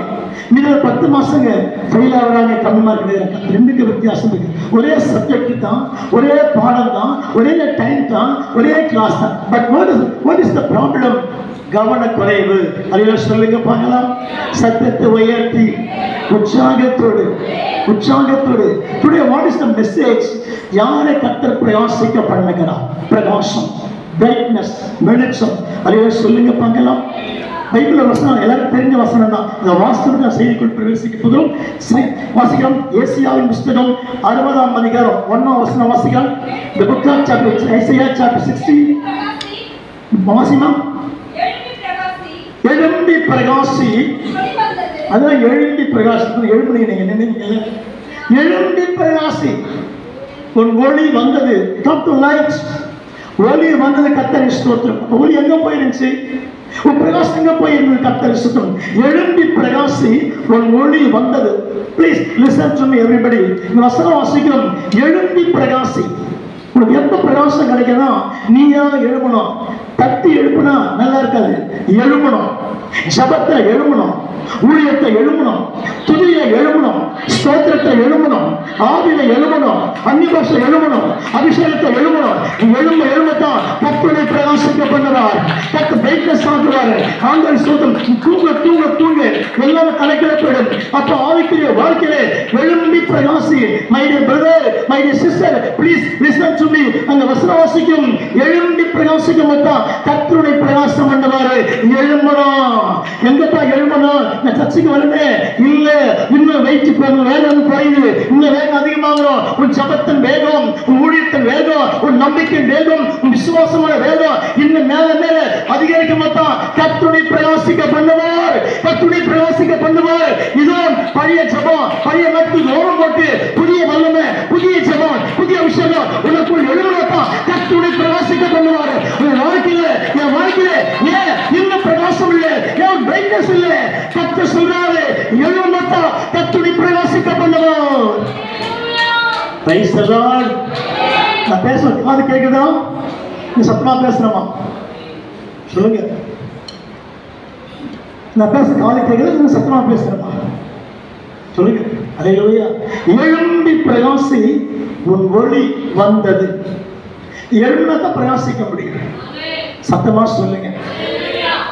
S1: மீதமுள்ள 10 பசங்க ஃபெயில் ஆகுறாங்க, கம்மி மார்க் எடுக்கிறாங்க. ரெண்டுக்கு வித்தியாசம் இருக்கு. ஒரே சப்ஜெக்ட் தான், ஒரே பாடம் தான், ஒரே டைம் தான், ஒரே கிளாஸ் தான். But what is the problem? கவனக்குறைவு. அல்லேலூயா சொல்லுங்க பார்க்கலாம். சத்தத்தை உயர்த்தி உற்சாகத்தோடு உற்சாகத்தோடு. Today what is the message? யாரை கர்த்தர் பிரகாசிக்க பண்ணுகிறார்? பிரகாசம், பிரைட்னஸ், வெளிச்சம். அல்லேலூயா சொல்லுங்க பார்க்கலாம். பைபிள் வசனம் எல்லாரும் தெரிஞ்ச வசனம் தான். இந்த வாசகத்தை செய்திக்குள் பிரவேசிக்க போதும் வாசிக்கிறோம். ஏசாயாவின் புத்தகம் 60ஆம் அதிகாரம் 1ஆம் வசனம் வாசிக்கிறோம். The book of Isaiah chapter 60 வாசிக்கிறோம். எழும்பி பிரகாசி. அதான் எழும்பி பிரகாசி. எழும்பி நீங்க நினைங்க. எழும்பி பிரகாசி. ஒரு ஒளி வந்தது. Come to light. ஒளி வந்தது. கர்த்தருக்கு ஸ்தோத்திரம். ஒளி எங்க போயிருந்துச்சு? ஒரு பிரகாசம் எங்க போயிருந்தது? கர்த்தருக்கு ஸ்தோத்திரம். எழும்பி பிரகாசி. ஒரு ஒளி வந்தது. Please listen to me everybody. இந்த வசனம் வாசிக்கிறோம். எழும்பி பிரகாசி. உனக்கு எப்ப பிரகாசம் கிடைக்கணும்? நீயா எழுப்பணும். தட்டி எழுப்புனா நல்லா இருக்காது. எழுப்பணும். ஜபத்தை எழுப்பணும், ஊழியத்தை எழுப்பணும், துதியை எழுப்பணும், ஸ்தோத்திரத்தை எழுப்பணும், ஆவியை எழுப்பணும், அன்னிபாஷை எழுப்பணும், அபிஷேகத்தை எழுப்பணும். எழுமத்தான் கர்த்தரை பிரகாசிக்க பண்ணுறார். கர்த்தர் பிரைட்னஸ் ஆக்குவார். ஆண்டவர் ஸ்தோத்திரம். தூங்க தூங்க தூங்க எல்லாரும் தலைக்கில போயிடும். அப்ப ஆவிக்குரிய வாழ்க்கையிலே எழும்பி பிரகாசி. My dear brother, my dear sister, please listen to me. அந்த வசனம் வாசிக்கும். எழும்பி பிரகாசிக்கும் தான் கர்த்தருடைய பிரகாசம் பண்ணுவாரு. எழும்பணும். எங்கப்பா எழும்பணும்? நான் சர்ச்சைக்கு வரவே இல்ல. இன்னும் வெயிட் பண்ண வேகம் குறையுது. இன்னும் வேகம் அதிகமாகணும். உன் ஜபத்தின் வேகம், உன் ஊழியத்தின் வேகம், உன் நம்பிக்கையின் வேகம், உன் விசுவாசமான வேகம் இன்னும் மேல மேல அதிகரிக்க மாட்டான். கர்த்தருடைய பிரகாசிக்க பண்ணுவார். கர்த்தருடைய பிரகாசிக்க பண்ணுவார். இதோ பழைய ஜபம், பழைய நாட்கள் ஓரம் போட்டு புதிய வல்லமை, புதிய ஜபம், புதிய விஷயம் உனக்குள் எழுதுவதான் கர்த்தருடைய பிரகாசிக்க பண்ணுவார். உன் வாழ்க்கையில, என் வாழ்க்கையில ஏன் இன்னும் பிரகாசம் இல்லை? ஏன் பிரைட்னஸ் இல்லை? கர்த்தர் சொல்றாரு எழுதுவதான் கர்த்தருடைய பிரகாசிக்க பண்ணுவார். Price the Lord. நான் பேசுறது காது கேக்குதா? நீ சத்தமா பேசுறமா? சொல்லுங்க. நான் பேச காலை கேட்குறது சத்தமா பேசுறேன். சொல்லுங்க. அல்லேலூயா. எழும்பி பிரகாசி, உன் ஒளி வந்தது. எழுந்தாதான் பிரகாசிக்க முடியும். சத்தமா சொல்லுங்க.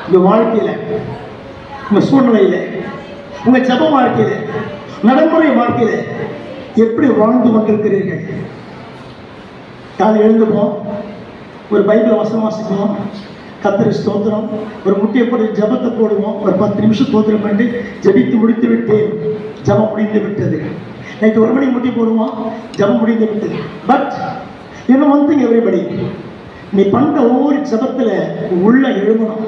S1: உங்க வாழ்க்கையில, உங்க சூழ்நிலையில, உங்க ஜப வாழ்க்கையில, நடைமுறை வாழ்க்கையில எப்படி வாழ்ந்து கொண்டிருக்கிறீர்கள்? காலை எழுந்துப்போம், ஒரு பைபிள் வசனம் வாசிப்போம், கர்த்தருக்கு ஸ்தோத்திரம், ஒரு முட்டியை போட்டு ஜபத்தை போடுவோம், ஒரு 10 நிமிஷம் ஸ்தோத்திரம் பண்ணி ஜபித்து முடித்து விட்டேன், ஜபம் முடிந்து விட்டது. நைட்டு 1 மணிக்கு முட்டி போடுவோம், ஜபம் முடிந்து விட்டது. பட் இன்னும் ஒன் திங் எவ்ரிபடி, நீ பண்ற ஒவ்வொரு ஜபத்துல உள்ள எழுமணும்,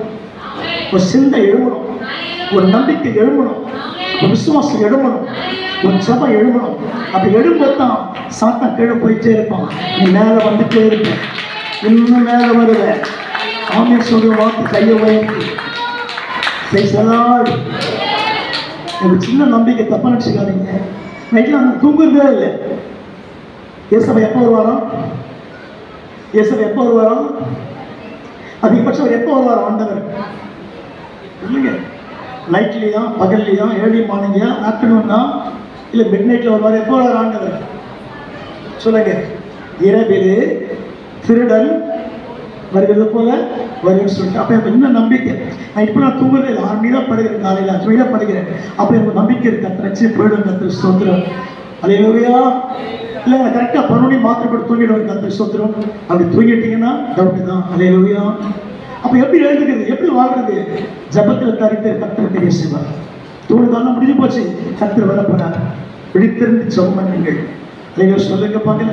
S1: ஒரு சிந்தை எழுமணும், ஒரு நம்பிக்கை எழுமணும், ஒரு விசுவாசம் எழுமணும், ஒரு ஜபம் எழுமணும். அப்படி எழும்போதுதான் சாத்தான் கீழே போயிட்டே இருப்பான், நீ மேல வந்துட்டே இருப்ப, இன்னும் மேல வருவ. ஆமென் சொல்ற வார்த்தை கையை உயர்த்தி ஒரு சின்ன நம்பிக்கை தப்பா நினைச்சுக்காதீங்க. நைட்ல அவங்க தூங்குறதே இல்லை. ஏசப்பா எப்போ வருவாரோ, ஏசப்பா எப்போ வருவாரோ, அதிகபட்சம் அவர் எப்போ வருவாரோ ஆண்டவர் இல்லைங்க. நைட்லையா, பகல்லையா, ஏர்லி மார்னிங்கா, ஆஃப்டர்நூன் தான், இல்லை மிட் நைட்ல வருவார். எப்போ வருவார் ஆண்டவர் சொல்லுங்க. இரவிலே திருடன் வருகிறது போல வருன்னு சொல்லிட்டு, அப்போ எனக்கு இன்னும் நம்பிக்கை. நான் இப்போ நான் தூங்குறதே இல்லை, 6 மணி தான் படுகிறேன், காலையில் 5 மணி தான் படுகிறேன். அப்போ எனக்கு நம்பிக்கை இருக்கு, கத்திரச்சு போயிடும், கத்திர ஸ்தோத்திரம். அல்லேலூயா. இல்லை நான் கரெக்டாக 12 மணி மாத்திரப்பட்டு தூங்கிடுவேன், கத்திர ஸ்தோத்திரம். அப்படி தூங்கிட்டீங்கன்னா டவுட்டு தான். அல்லேலூயா. அப்போ எப்படி எழுதுக்கிறது, எப்படி வாழ்றது? ஜபத்தில் தரித்து கர்த்தர் பெரிய செய்வார். தூணுதான முடிஞ்சு போச்சு, கர்த்தர் வர போறார். விழித்திருந்து ஜெபம் பண்ணுங்கள். நீங்கள் சொல்லுங்க பார்க்கல.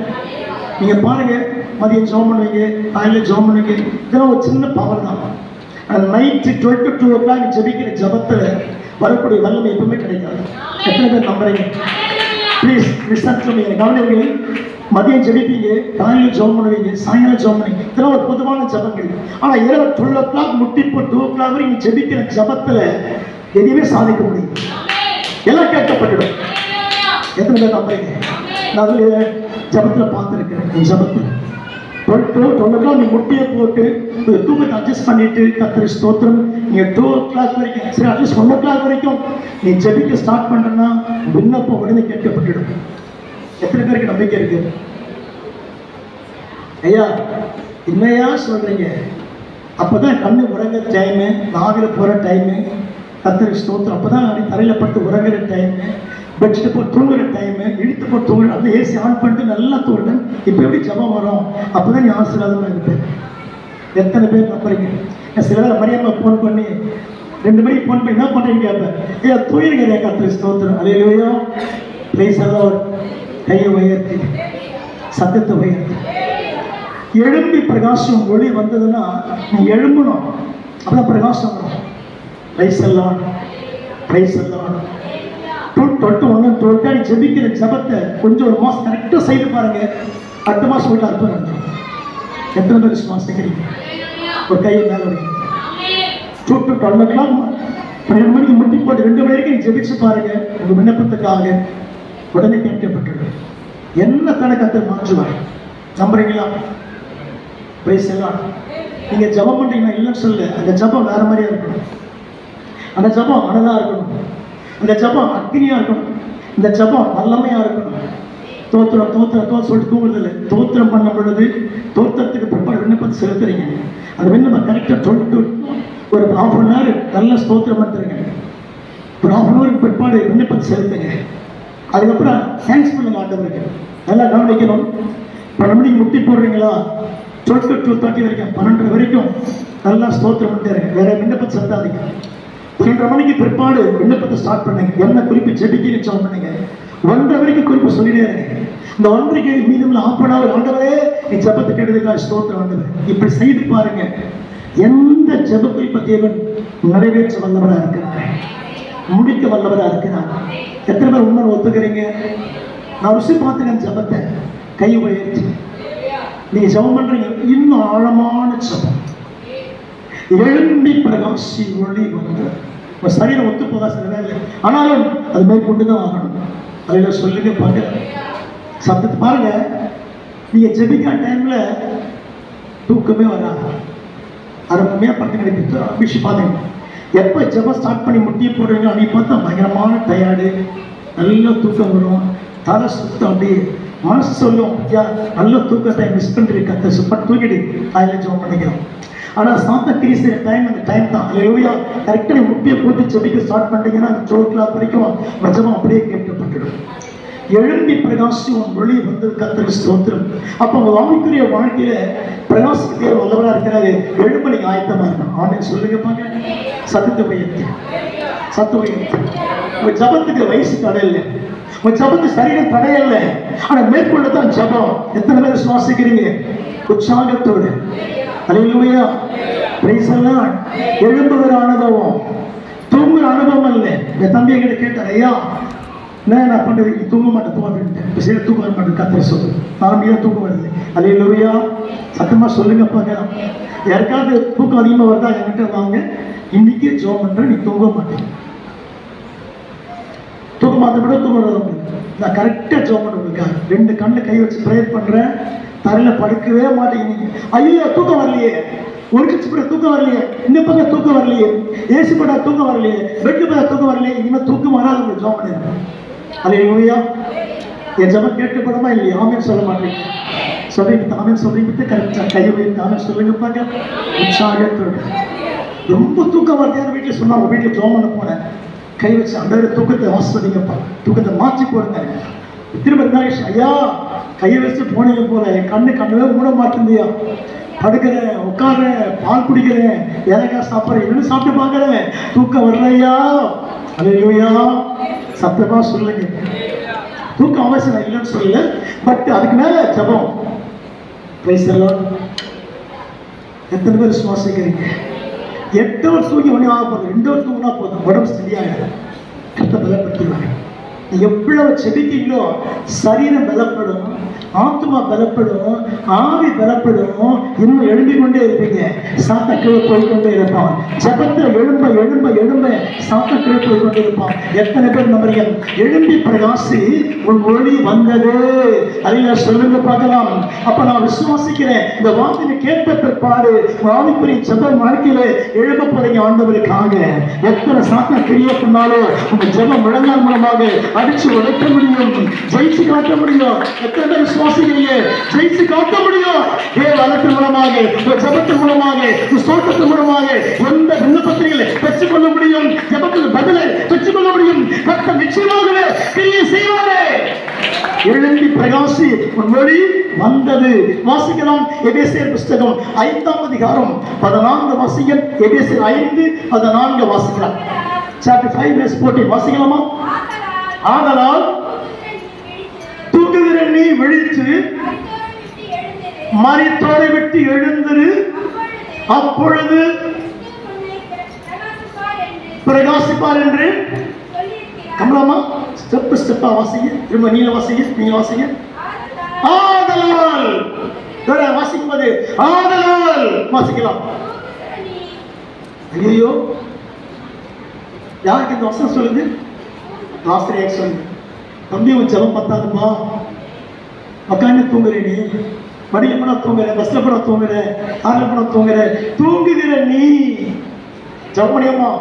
S1: நீங்க பாருங்க, மதியம் ஜெபம் பண்ணுவீங்க, காலையில் ஜெபம் பண்ணுவீங்க, இதெல்லாம் ஒரு சின்ன பவர் தான். நைட்டு 12 to 2 o'clock ஜபிக்கிற ஜபத்தில் வரக்கூடிய வல்லமை எப்பவுமே கிடைக்காது. எத்தனை பேர் நம்புறீங்க? Please listen to me. கவனிங்க. மதியம் ஜெபிப்பீங்க, காலையில் ஜெபம் பண்ணுவீங்க, சாயங்காலம் ஜெபம் பண்ணுவீங்க, இதெல்லாம் ஒரு பொதுவான ஜபங்கள். ஆனால் இரவு 12 o'clock முட்டி இப்போ 2 o'clock வரை நீங்க ஜெபிக்கிற ஜபத்தில் எதுவுமே சாதிக்க முடியும், எல்லாம் கேட்கப்பட்டுடும். எத்தனை பேர் நம்புறீங்க? நான் ஜபத்தில் பார்த்துருக்கேன். ஜபத்தில் 12 o'clock நீ முட்டியை போட்டு தூக்கத்தை அட்ஜஸ்ட் பண்ணிட்டு கர்த்தர் ஸ்தோத்திரம், நீங்க 2 o'clock வரைக்கும், சரி அட்லீஸ்ட் 1 o'clock வரைக்கும் நீ ஜெபிக்க ஸ்டார்ட் பண்ணனா விண்ணப்பம் உடனே கேட்கப்பட்டுடும். எத்தனை பேருக்கு நம்பிக்கை இருக்கு? ஐயா என்னையா சொல்றீங்க? அப்பதான் கண்ணு உறங்குற டைமு, நாவில போற டைமு, கர்த்தர் ஸ்தோத்திரம். அப்பதான் அப்படி தரையில பட்டு உறங்குற டைமு, பெட்ஷீட் போட்டு தூங்குற டைமு, இழுத்து போட்டு தூங்குற, அந்த ஏசி ஆன் பண்ணிட்டு நல்லா தூங்குறேன். இப்போ எப்படி ஜபம் வரும்? அப்போதான் நீ ஆசீர்வாதமாக இருப்பேன். எத்தனை பேர் நம்புறீங்க? சில வேலை மரியாதை ஃபோன் பண்ணி 2 மணிக்கு ஃபோன் பண்ணி என்ன பண்ணுறீங்க கேட்பேன். ஐயா தூங்கிருக்கிறியா கர்த்தர் ஸ்தோத்திரம். அல்லேலூயா. Praise the Lord. கையை உயர்த்தி சத்தத்தை உயர்த்தி எழும்பி பிரகாசம் ஒளி வந்ததுன்னா நீ எழும்பணும், அப்பதான் பிரகாசம் வரும். Price the Lord. Price the Lord. 12 ஜெபிக்கிற ஜபத்தை கொஞ்சம் ஒரு மாதம் கரெக்டாக செய்து பாருங்க, அடுத்த மாதம் வீட்டில் அர்த்தம் நடந்துடும். எத்தனை பேர் விசுவாசிக்கிறீங்க? ஒரு கையை மேலே வைங்க. 12 o'clock 12 மணிக்கு முட்டி போட்டு 2 மணி வரைக்கும் ஜெபிச்சு பாருங்க, உங்க விண்ணப்பத்துக்காக உடனே கேட்கப்பட்டுடும். என்ன கணக்கத்தை மாற்றுவார்? நம்புறீங்களா? Price the Lord. நீங்க ஜபம் பண்றீங்கன்னா இல்லைன்னு சொல்ல, அந்த ஜபம் வேற மாதிரியா இருக்கணும், அந்த ஜபம் அனலா இருக்கணும், இந்த ஜபம் அக்னியா இருக்கணும், இந்த ஜபம் வல்லமையா இருக்கணும். தோத்திரம் தோத்திரம் சொல்லிட்டு தூங்குறதில்லை. தோத்திரம் பண்ணும் பொழுது தோத்திரத்துக்கு பிற்பாடு விண்ணப்பத்தை செலுத்துறீங்க. அந்த விண்ணப்பம் கரெக்டாக 12 ஒரு 1/2 an hour நல்ல ஸ்தோத்திரம் பண்ணுறீங்க. ஒரு 1/2 an hour பிற்பாடு விண்ணப்பத்தை செலுத்துங்க. அதுக்கப்புறம் தேங்க்ஸ் பண்ணுங்க ஆண்டவருக்கு. நல்லா கவனிக்கணும். 12 மணிக்கு முட்டி போடுறீங்களா, 12 to 2:30 வரைக்கும் 12 வரைக்கும் நல்லா ஸ்தோத்திரம் பண்ணிட்டு வேற விண்ணப்பத்தை செலுத்தாதீங்க. 12 மணிக்கு பிற்பாடு விண்ணப்பத்தை ஸ்டார்ட் பண்ணுங்க. என்ன குறிப்பு ஜெபிக்க ஜெபம் பண்ணுங்க. 1:30 வரைக்கும் குறிப்பு சொல்லிட்டே இருங்க. இந்த 1:30க்கு மீதமுள்ள 1/2 an hour ஆண்டவரே நீ ஜெபத்தை கேட்டதுக்காக ஸ்தோத்திரம் ஆண்டவரே. இப்படி செய்து பாருங்க, எந்த ஜெப குறிப்பை தேவன் நிறைவேற்ற வல்லவராக இருக்கிறார், முடிக்க வல்லவராக இருக்கிறார். எத்தனை பேர் உண்மை ஒத்துக்கிறீங்க? நான் ருசி பார்த்துக்கேன் ஜெபத்தை. கை உயர்த்தி நீங்க ஜெபம் பண்றீங்க, இன்னும் ஆழமான ஜெபம். எழும்பி பிரகாசி ஒளி வந்து சரீரம் ஒத்து போதா சில வேலை, ஆனாலும் அது மாதிரி கொண்டுதான் ஆகணும். அதில் சொல்லுங்க பார்க்க சத்தத்தை பாருங்க. நீங்க ஜெபிக்கிற டைம்ல தூக்கமே வராது. அருமையாக பட்டு கிடைக்கிட்டு விஷயம் பாருங்க. எப்போ ஜபம் ஸ்டார்ட் பண்ணி முட்டியை போடுறீங்களோ அன்னைக்கு பார்த்தா பயங்கரமான டயர்டு, நல்ல தூக்கம் வரும், தலை சுத்தம், அப்படியே மனசு சொல்லும் நல்ல தூக்கத்தை மிஸ் பண்ணிருக்க கத்தை சுப்ப தூக்கிடு காலையில் ஜபம் பண்ணிக்கிறோம். ஆனால் சாத்த கிரீஸ் டைம் அந்த டைம் தான். இல்லையா கரெக்டாக முட்டியை போட்டு செடிக்க ஸ்டார்ட் பண்ணிட்டீங்கன்னா அந்த 12 o'clock வரைக்கும் ஜபம் அப்படியே கேட்கப்பட்டுடும். எழும்பி பிரகாசி உன் ஒளி வந்து கர்த்தருக்கு ஸ்தோத்திரம். அப்போ உங்க ஆவிக்குரிய வாழ்க்கையில பிரகாசிக்க வல்லவராக இருக்கிறாரு. எழும்ப நீங்க ஆயத்தமா இருக்கணும். ஆமென் சொல்லுங்க பாக்க. சத்தத்தை உயர்த்தி உங்க ஜபத்துக்கு வயசு தடை இல்லை, உங்க ஜபத்துக்கு சரீரம் தடை இல்லை. ஆனா மேற்கொள்ளதான் ஜபம். எத்தனை பேர் சுவாசிக்கிறீங்க உற்சாகத்தோடு? அல்லேலூயா, பிரைஸ் தி லார்ட். எழும்புகிற அனுபவம், தூங்குற அனுபவம் இல்லை. என் தம்பி என்கிட்ட கேட்டார், ஐயா நான் பண்ணுறது தூங்க மாட்டேன், தூங்கிட்டு சரி தூங்க வர மாட்டேன் கத்திர சொல்லு. நார்மையாக தூக்கம் வருது. அல்லேலூயா, சத்தமாக சொல்லுங்க பார்க்கலாம். யாருக்காவது தூக்கம் அதிகமாக வருதா என்கிட்ட வாங்க, இன்னைக்கே ஜோம் பண்ணுறேன், நீ தூங்க மாட்டேன். தூக்க மாற்ற விட தூங்க வர நான் கரெக்டாக ஜோம் பண்ணுறேன். 2 கண்ணில் கை வச்சு ப்ரேயர் பண்ணுறேன், தரையில் படுக்கவே மாட்டேங்க. ஐயோ தூக்கம் வரலையே, ஒரு கட்சி கூட தூக்கம் வரலையே, இந்த பக்கம் தூக்கம் வரலையே, ஏசி படா தூக்கம் வரலையே, பெட்டு படா தூக்கம் வரலையே, இனிமேல் தூக்கம் வராது ஜோம் பண்ணிடுறேன். அல்லேலூயா, என் ஜபம் கேட்கப்படுமா இல்லையா? ஆமென் சொல்ல மாட்டேன் சொல்றீங்க. ஆமென் சொல்றீங்க கரெக்டா கையை வைத்து ஆமென் சொல்லுங்க பாக்க. உற்சாகத்தோடு ரொம்ப தூக்கம் வருது வீட்டில் சொன்னாங்க. வீட்டில் ஜோம் பண்ண போனேன், கை வச்சு அந்த தூக்கத்தை ஆஸ்வதிங்கப்பா, தூக்கத்தை மாற்றி போடுங்க. திரும்ப ஐயா கையை வச்சு போனீங்க போல என் கண்ணவே மூட மாட்டேந்தியா, படுக்கிறேன், உட்காடுறேன், பால் குடிக்கிறேன், ஏலக்காய் சாப்பிட்றேன், என்னன்னு சாப்பிட்டு பார்க்குறேன், தூக்கம் வரலையா? அல்லேலூயா, சத்தமா சொல்லுங்க. தூக்கம் அவசியம் இல்லைன்னு சொல்லல, பட் அதுக்கு மேல ஜபம். Price the Lord. எத்தனை பேர் சுவாசிக்கிறீங்க? 8 hours தூங்கி ஒன்றே ஆக போதும், 2 hours தூங்கினா போதும், உடம்பு சரியாயிடும். கர்த்தர் பலப்படுத்துவாங்க. எவ்வளவு செபிக்கீங்களோ சரீரம் பலப்படும், ஆத்மா பலப்படும், ஆவி பலப்படும், இன்னும் எழும்பிக் கொண்டே இருப்பீங்க. சாத்தக்கிழமை போய்கொண்டே இருப்பான். ஜபத்தில் எழும்ப எழும்ப எழும்ப சாத்தக்கிழமை போய்கொண்டே இருப்பான். எத்தனை பேர் நம்புறீங்க? எழும்பி பிரகாசி உன் ஒளி வந்தது. அதில் சொல்லுங்க பார்க்கலாம். அப்ப நான் விசுவாசிக்கிறேன், இந்த வார்த்தையை கேட்ட பிற்பாடு ஆவிக்குரிய ஜப வாழ்க்கையில எழும்ப போறீங்க ஆண்டவருக்காக. எத்தனை சாத்த கிரியை பண்ணாலும் உங்க ஜபம் முழங்கால் மூலமாக அடிச்சு உழைக்க முடியும், ஜெயிச்சு காட்ட முடியும். எத்தனை பேர் விசுவாசிக்கிறீங்க? ஜெயிச்சு காட்ட முடியும். வளத்தின் மூலமாக, ஜபத்தின் மூலமாக, ஸ்தோத்திரத்தின் மூலமாக எந்த விண்ணப்பத்திலே பெற்றுக்கொள்ள முடியும், ஜபத்தில் பதிலை பெற்றுக்கொள்ள முடியும். கர்த்தர் நிச்சயமாகவே கிரியை செய்வாரே. எழும்பி பிரகாசி உன் ஒளி வந்தது. வாசிக்கலாம் எபேசியர் புஸ்தகம் 5ஆம் அதிகாரம் 14 வாசிகள். எபேசியர் 5:14 வாசிக்கலாம். Chapter 5 verse 14 வாசிக்கலாமா? ஆதலால் தூங்குகிற நீ விழித்து மரித்தோரை விட்டு எழுந்திரு, அப்பொழுது பிரகாசிப்பார் என்று கமலாமா ஸ்டெப் ஸ்டெப்பா வாசிங்க. திரும்ப நீங்க வாசிங்க. ஆதலால் வாசிக்கும் போது ஆதலால் வாசிக்கலாம். ஐயோ, யாருக்கு இந்த வசனம் சொல்லுது? ஆசிரியர் சொல்லுங்க. தம்பி உன் ஜபம் பத்தாதுப்பா, உட்காந்து தூங்குறேன், நீ மடியில போனா தூங்குற, பஸ்ல போனா தூங்குற, கார்ல போனா தூங்குற, தூங்குகிற நீ ஜபமணியம்மா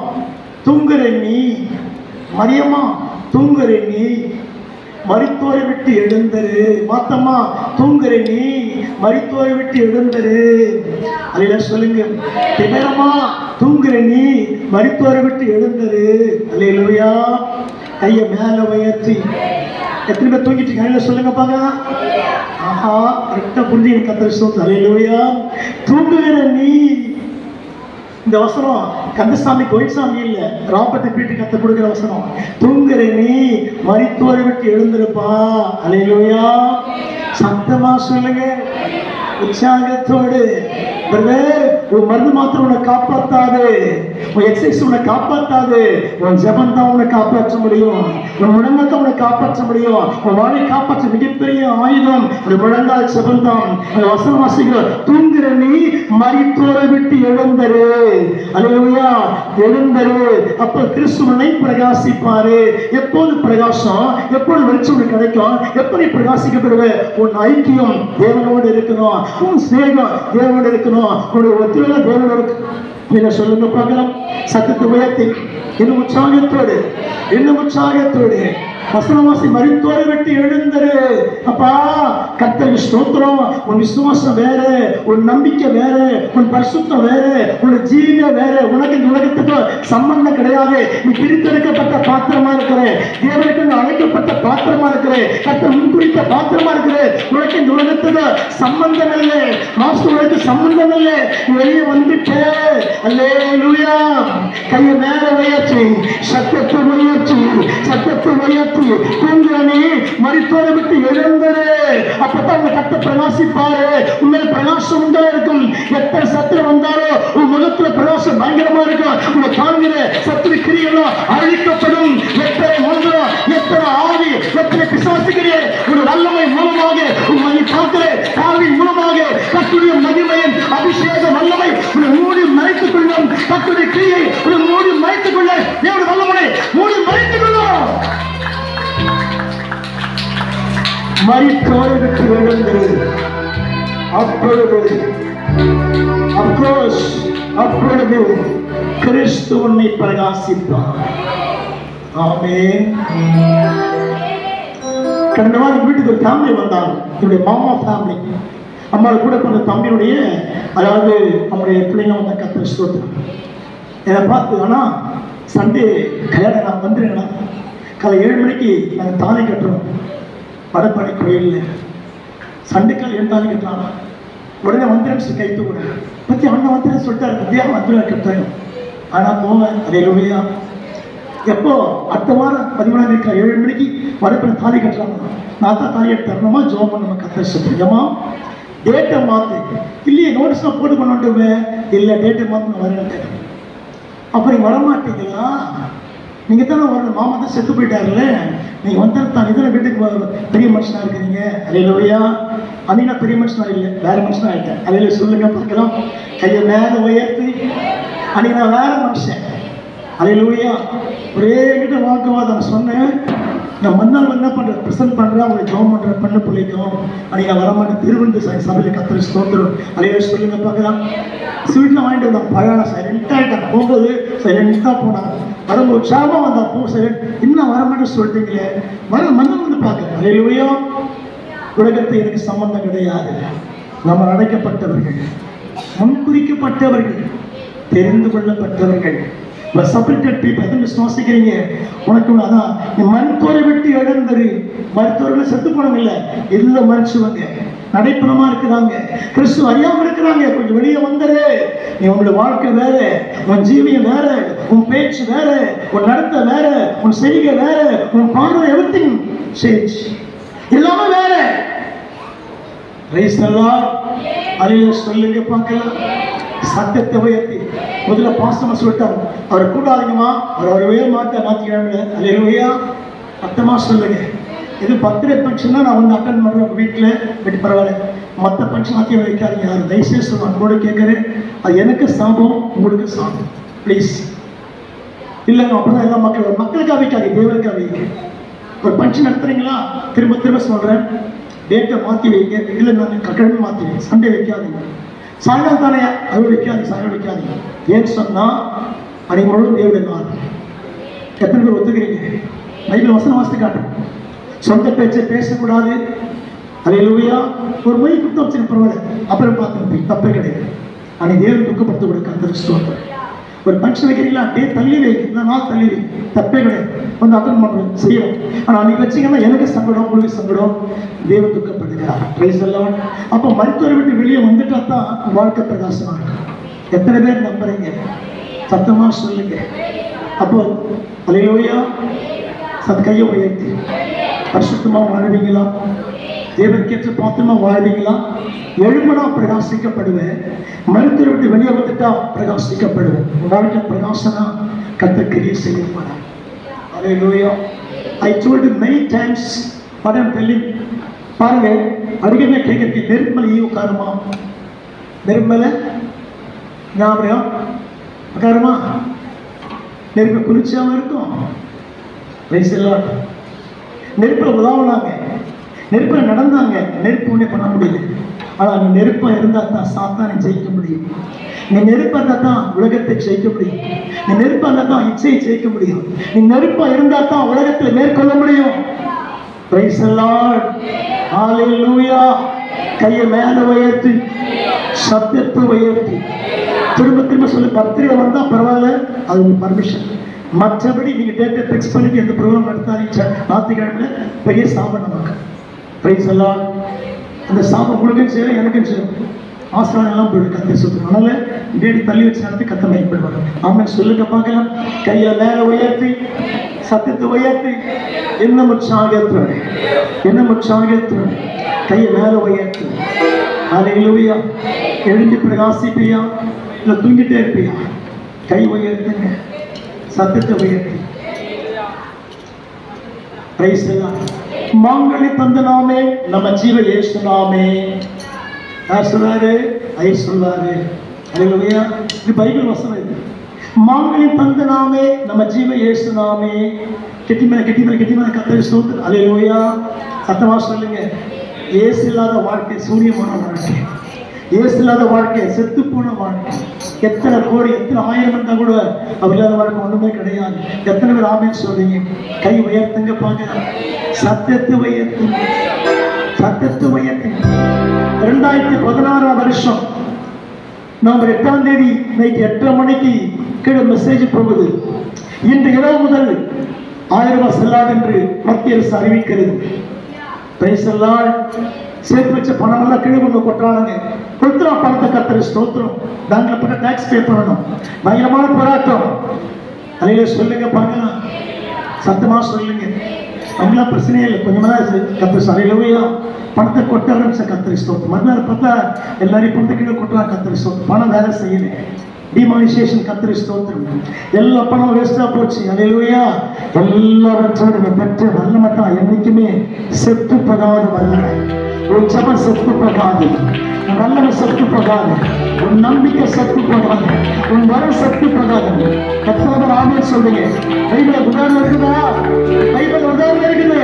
S1: தூங்குற நீ, மரியம்மா தூங்குற நீ, மரித்தோரை விட்டு எழுந்தரு, மாத்தம்மா தூங்குற நீ, மரித்தோரை விட்டு எழுந்தரு. அல்லேலூயா சொல்லுங்க. திபேரம்மா தூங்குற நீ, மரித்தோரை விட்டு எழுந்தரு. அல்லேலூயா. கையை மேல உயர்த்தி எத்தனை பேர் தூங்கிட்டு கையில சொல்லுங்க பாங்க. ஆஹா, கரெக்டா புரிஞ்சு கர்த்தர் ஸ்தோத்திரம். அல்லேலூயா. தூங்குகிற நீ. இந்த வசனம் கந்தசாமி கோயில்சாமி இல்ல, ராபர்ட் பீட்டர் கத்த கொடுக்கிற வசனம். தூங்குற நீ, மரித்தோரை விட்டு எழுந்திருப்பா. அல்லேலூயா. சத்தமா சொல்லுங்க, உற்சாகத்தோடு. உன் மருந்து மாத்திரம் உன்னை காப்பாற்றாது, உன் எக்ஸசைஸ் உன்னை காப்பாற்றாது, உன் ஜபம் தான் உன்னை காப்பாற்ற முடியும், உன் முழங்கத்தை உன்னை காப்பாற்ற முடியும். உன் வாழை காப்பாற்ற மிகப்பெரிய ஆயுதம் ஒரு முழங்கால் ஜபம் தான். வசனம் வாசிக்கிறோம். தூங்குற நீ, மரித்தோரை விட்டு எழுந்தரு. அல்லேலூயா. எழுந்தரு. அப்ப கிறிஸ்துவனை பிரகாசிப்பாரு. எப்போது பிரகாசம், எப்போது வெளிச்சம் கிடைக்கும், எப்படி பிரகாசிக்கப்படுவ? உன் ஐக்கியம் தேவனோடு இருக்கணும், உன் ஸ்நேகம் தேவனோடு இருக்கணும், இருக்கணும். உங்களுடைய ஒத்துழைப்பு தேவையோட இருக்கு. இதை சொல்லுங்க பார்க்கலாம். சத்தத்தை உயர்த்தி இன்னும் உற்சாகத்தோடு வசனவாசி மரித்தோரை விட்டு எழுந்தரு. அப்பா கர்த்தருக்கு ஸ்தோத்திரம். உன் விசுவாசம் வேற, உன் நம்பிக்கை வேற, உன் பரிசுத்தம் வேற, உன் ஜீவனே வேற. உனக்கு இந்த உலகத்துக்கு சம்பந்தம் கிடையாது. நீ பிரித்தெடுக்கப்பட்ட பாத்திரமா இருக்கிற, தேவனுக்கு அழைக்கப்பட்ட பாத்திரமா இருக்கிற, கர்த்தர் முன்குறித்த பாத்திரமா இருக்கிற. உனக்கு இந்த உலகத்துக்கு சம்பந்தம் இல்லை, மாஸ்டருக்கு சம்பந்தம் இல்லை. நீ வெளியே வந்துட்டே. அல்லேலூயா. கையை மேல உயர்த்தி சத்தத்தை உயர்த்தி தூங்குறனே மரித்தோரை விட்டு எழுந்தரு. அப்பதான் உங்க கத்தை பிரகாசிப்பாரு. உண்மையில பிரகாசம் உண்டா இருக்கும். எத்தனை சத்துரு வந்தாலும் உன் முகத்துல பிரகாசம் பயங்கரமா இருக்கும். உங்க காண்கிற சத்துரு கிரியெல்லாம் அழிக்கப்படும். எத்தனை மந்திரம், எத்தனை ஆவி, எத்தனை பிசாசுகிறிய ஒரு வல்லமை மூலமாக உங்களை பார்க்கிற ஆவின் மூலமாக கத்துடைய மகிமையின் அபிஷேக வல்லமை உங்களை மூடி மறைத்துக் கொள்ளும். கத்துடைய கிரியை உங்களை மூடி மறைத்துக் கொள்ள தேவனுடைய வல்லமை மூடி மறைத்துக் கொள்ளும். மரித்தோரை விட்டு எழுந்தரு. அப்பொழுது கிறிஸ்து உன்னை பிரகாசிப்பார். ஆமென். கடந்த வாரம் வீட்டுக்கு ஒரு ஃபேமிலி வந்தாங்க. என்னுடைய மாமா ஃபேமிலி. அம்மாவை கூட பண்ண தம்பியுடைய, அதாவது நம்முடைய பிள்ளைங்க வந்த கர்த்தர் ஸ்தோத்திரம். என்னை பார்த்து, ஆனால் சண்டே கல்யாணம் நான் வந்துடுங்கண்ணா, காலை 7 மணிக்கு நாங்கள் தாலி கட்டுறோம் வடப்படை கோயிலில். சண்டைக்கால் 7 தாலி கட்டுறாங்க. உடனே வந்துடும் கைத்து கூட பற்றி அண்ணன் வந்துடும் சொல்லிட்டாரு. பத்தியா வந்துடும் கட்டாயம். ஆனால் போவேன். அதே ரூபையா எப்போ அடுத்த வாரம் 13ஆம் தேதி 7 மணிக்கு வடப்படை தாலி கட்டுறாங்க. நான் தான் தாலி எடுத்துறணுமா ஜோம் பண்ண கர்த்தர் சொல்லுமா டேட்டை மாற்று. இல்லையே நோட்டீஸ் நான் போட்டு கொண்டுவேன். இல்லை டேட்டை மாற்ற நான் வரேன். அப்புறம் வரமாட்டீங்களா? நீங்கள் தானே வரணும். மாமா தான் செத்து போயிட்டாருல்ல, நீங்கள் வந்துதான் இதெல்லாம் வீட்டுக்கு பெரிய மனுஷனாக இருக்கிறீங்க. அல்லேலூயா. அன்னைக்கு நான் பெரிய மனுஷனாக இல்லை, வேறு மனுஷனாக ஆகிட்டேன். அல்லேலூயா. சொல்லுங்க பார்க்கலாம். கையை மேலே உயர்த்தி. அன்னைக்கு நான் வேறு மனுஷன். அல்லேலூயா. ஒரே கிட்ட வாக்குவாதம் சொன்னேன். நான் மன்னால் என்ன பண்ணுறேன், ப்ரெசென்ட் பண்ணுறேன், அவங்களை ஜோம் பண்ணுறேன், பண்ண பிள்ளைக்கும். அன்றைக்கி நான் வரமாட்டேன். திருவண்டு சபையில் கர்த்தர் ஸ்தோத்திரம். அல்லேலூயா. சொல்லுங்க பார்க்கலாம். ஸ்வீட்டில் வாங்கிட்டு வந்தான். பழம் சைலண்டாக ஆகிட்டான். போகும்போது சைலண்டாக போனான். வரும்போது உற்சாகமாக வந்தான். போ சைலண்ட். இன்னும் வரமாட்டேன்னு சொல்லிட்டீங்களே. மன்னால் வந்து பார்க்குறேன். அல்லேலூயா. உலகத்தை எனக்கு சம்பந்தம் கிடையாது. நம்ம அழைக்கப்பட்டவர்கள், முன்குறிக்கப்பட்டவர்கள், தெரிந்து கொள்ளப்பட்டவர்கள். Separated people. எதுவும் விசுவாசிக்கிறீங்க? உனக்கு அதான் நீ மருத்துவரை விட்டு எழுந்தரு. மருத்துவர்கள் செத்து போனவங்க இல்லை, எல்லாம் மனுஷவங்க நடைப்பணமா இருக்கிறாங்க. கிறிஸ்து அறியாமல் இருக்கிறாங்க. கொஞ்சம் வெளியே வந்துரு. நீ உன்னோட வாழ்க்கை வேற, உன் ஜீவியம் வேற, உன் பேச்சு வேற, உன் நடத்த வேற, உன் செய்கை வேற, உன் பார்வை எவ்ரிதிங் சேஞ்ச். எல்லாமே வேற. Praise the Lord. அல்லேலூயா. சொல்லுங்க பார்க்கலாம். சத்தத்தை உயர்த்தி முதல்ல பாஸ்டமா சொல்லிட்டாங்க. அவர் கூடாதீங்கம்மா, அவர் வரவே மாட்டேன் ஞாயிற்றுக்கிழமை. அல்லேலூயா. மொத்தமா சொல்லுங்க. இது பர்த்டே ஃபங்க்ஷன்னா நான் வந்து அட்டன் பண்ணுறேன் வீட்டில். வீட்டு பரவாயில்ல. மற்ற ஃபங்க்ஷன் ஆக்கிய வைக்காதீங்க. யாரும் தயவுசெய்து சொல்லுவாங்க. கூட கேட்குறேன். அது எனக்கு சாபம், உங்களுக்கு சாபம். ப்ளீஸ். இல்லைங்க அப்படிதான் எல்லா மக்களுக்காக வைக்காதீங்க, தேவனுக்காக வைங்க. ஒரு ஃபங்க்ஷன் நடத்துறீங்களா, திரும்ப திரும்ப சொல்கிறேன், டேட்டை மாற்றி வைங்க. இல்லை நான் கிழமை மாற்றி வைங்க. சண்டே வைக்காதீங்க. சாயங்காலம் தானே, அது வைக்காதீங்க. சாயங்காலம் வைக்காதீங்க. ஏன்னு சொன்னால் அன்றைக்கு முழுவதும் தேவனுடைய நாள். எத்தனை பேர் ஒத்துக்கிறீங்க? பைபிள் வசனம் வாசித்து காட்டுறேன். சொந்த பேச்சை பேசக்கூடாது. அல்லேலூயா. ஒரு மொழி குத்தம் வச்சு பரவாயில்ல, அப்புறம் பார்த்து தப்பே கிடையாது. அன்னைக்கு தேவன் துக்கப்படுத்த கொடுக்க அந்த ஸ்தோத்திரம். ஒரு ஃபங்க்ஷன் வைக்கிறீங்களா, டே தள்ளி வை, இந்த நாள் தள்ளி வை, தப்பே கிடையாது. வந்து அட்டன் பண்ணுறோம், செய்யணும். ஆனால் அன்றைக்கி வச்சிங்கன்னா எனக்கு சங்கடம், உங்களுக்கு சங்கடம், தேவன் துக்கப்படுகிறார். Price the Lord. அப்போ மருத்துவரை விட்டு வெளியே வந்துட்டா தான் வாழ்க்கை பிரகாசமாக இருக்கும். எத்தனை பேர் நம்புறீங்க? சத்தமாக சொல்லுங்க. அப்போ அல்லேலூயா. சத்த கையை உயர்த்தி பரிசுத்தமாக வாழ்வீங்களா? தேவனுக்கேற்ற பாத்திரமா வாழ்வீங்களா? எழுமனா பிரகாசிக்கப்படுவேன். மருத்துவரை விட்டு வெளியே வந்துட்டா பிரகாசிக்கப்படுவேன். வாழ்க்கை பிரகாசனா கர்த்தர் கிரியை செய்ய போறார். அல்லேலூயா. I told you many times, what I'm telling. பாருங்க, அடிக்கடி கேட்கறதுக்கு நெருப்பல் ஈ உட்காருமா? நெருப்பல ஞாபகம் உட்காருமா? நெருப்பை குறிச்சாம இருக்கும். நெருப்பில் உதாவனாங்க, நெருப்பில் நடந்தாங்க. நெருப்பு ஒன்றே பண்ண முடியல. ஆனா நீ நெருப்பா இருந்தா தான் சாத்தானை ஜெயிக்க முடியும். நீ நெருப்பா இருந்தா தான் உலகத்தை ஜெயிக்க முடியும். நீ நெருப்பா இருந்தா தான் இச்சையை ஜெயிக்க முடியும். நீ நெருப்பா இருந்தா தான் உலகத்தை மேற்கொள்ள முடியும். Praise the Lord. ஹalleluya. கையை மேல உயர்த்தி சத்தத்தை உயர்த்தி திரும்ப திரும்ப சொல்லி பர்த்டே வந்தா பரவாயில்ல, அது ஒரு பர்மிஷன். மற்றபடி நீங்க டேட்டை ஃபிக்ஸ் பண்ணிட்டு எந்த ப்ரோக்ராம் நடத்தாதீங்க. ஞாயிற்றுக்கிழமையில பெரிய சாபம் நமக்கு. Price the Lord. அந்த சாபம் உங்களுக்கும் செய்யும் எனக்கும் செய்யும். ஆசிரியர் எல்லாம் போயிடு கத்தை சுத்தணும். அதனால டேடி தள்ளி வச்சு நடத்தி கத்த பயன்படுவாங்க. ஆமாம் சொல்லுங்க பார்க்கலாம். கையை மேல உயர்த்தி சத்தத்தை உயர்த்தி என்ன உற்சாகத்தோடு என்ன உற்சாகத்தோடு கையை மேல உயர்த்தி. ஹalleluya. எழுந்து பிரகாசிப்பியா இல்லை தூங்கிட்டே இருப்பியா? கை உயர்த்துங்க, சத்தத்தை உயர்த்தி. Price the Lord. மாங்கனி தந்த நாமே நம்ம ஜீவ இயேசு நாமே. யார் சொல்றாரு? ஐயர் சொல்றாரு. ஹalleluya. இது பைபிள் வசனம். இது மாங்கனி தந்த நாமே நம்ம ஜீவ இயேசு நாமே. கெட்டி மேல கர்த்தரை ஸ்தோத்திரம். ஹalleluya. சத்தமா சொல்லுங்க. இயேசு இல்லாத வாழ்க்கை சூரியமான வாழ்க்கை. இயேசு இல்லாத வாழ்க்கை செத்து போன வாழ்க்கை. எத்தனை கோடி எத்தனை ஆயிரம் இருந்தா கூட அவர் இல்லாத வாழ்க்கை ஒண்ணுமே கிடையாது. எத்தனை பேர் ஆமென் சொல்றீங்க? கை உயர்த்துங்க பார்க்கலாம். சத்தத்தை உயர்த்துங்க, சத்தத்தை உயர்த்துங்க. 2016 வருஷம் நவம்பர் 8ஆம் தேதி நைட் 8:30 மணிக்கு கீழே மெசேஜ் போகுது. இன்று இரவு முதல் 1000 ரூபாய் செல்லாது என்று மத்திய அரசு அறிவிக்கிறது. Price the Lord. சேர்த்து வச்ச பணம் எல்லாம் கீழே கொண்டு கொட்டுறானுங்க. கொடுத்துறா பணத்தை கர்த்தரை ஸ்தோத்திரம். பேங்க்ல போட்ட டாக்ஸ் பே பண்ணணும். பயங்கரமான போராட்டம். அதையில சொல்லுங்க பார்க்கலாம். சத்தமா சொல்லுங்க. அவங்களாம் பிரச்சனையே இல்லை. கொஞ்சமா கர்த்தர் ஹalleluya. பணத்தை கொட்ட ஆரம்பிச்ச கர்த்தரை ஸ்தோத்திரம். மறுநாள் பார்த்தா எல்லாரையும் பணத்தை கீழே கொட்டுறாங்க கர்த்தரை ஸ்தோத்திரம். பணம் வேலை செய்யல. டிமானிசேஷன் கர்த்தரை ஸ்தோத்திரம். எல்லா பணம் வேஸ்டா போச்சு. ஹalleluya. எல்லாவற்றோடு பெற்ற வல்லமை தான் என்னைக்குமே செத்து போகாத வல்லமை. உன் ஜெபம் செத்து போகாது, உன் வல்லமை செத்து போகாது, உன் நம்பிக்கை செத்து போகாது, உன் வரம் செத்து போகாது. கர்த்தர் ஆமென் சொல்லுங்க. பைபிள் உதாரணம் இருக்குதா? பைபிள் உதாரணம் இருக்குது.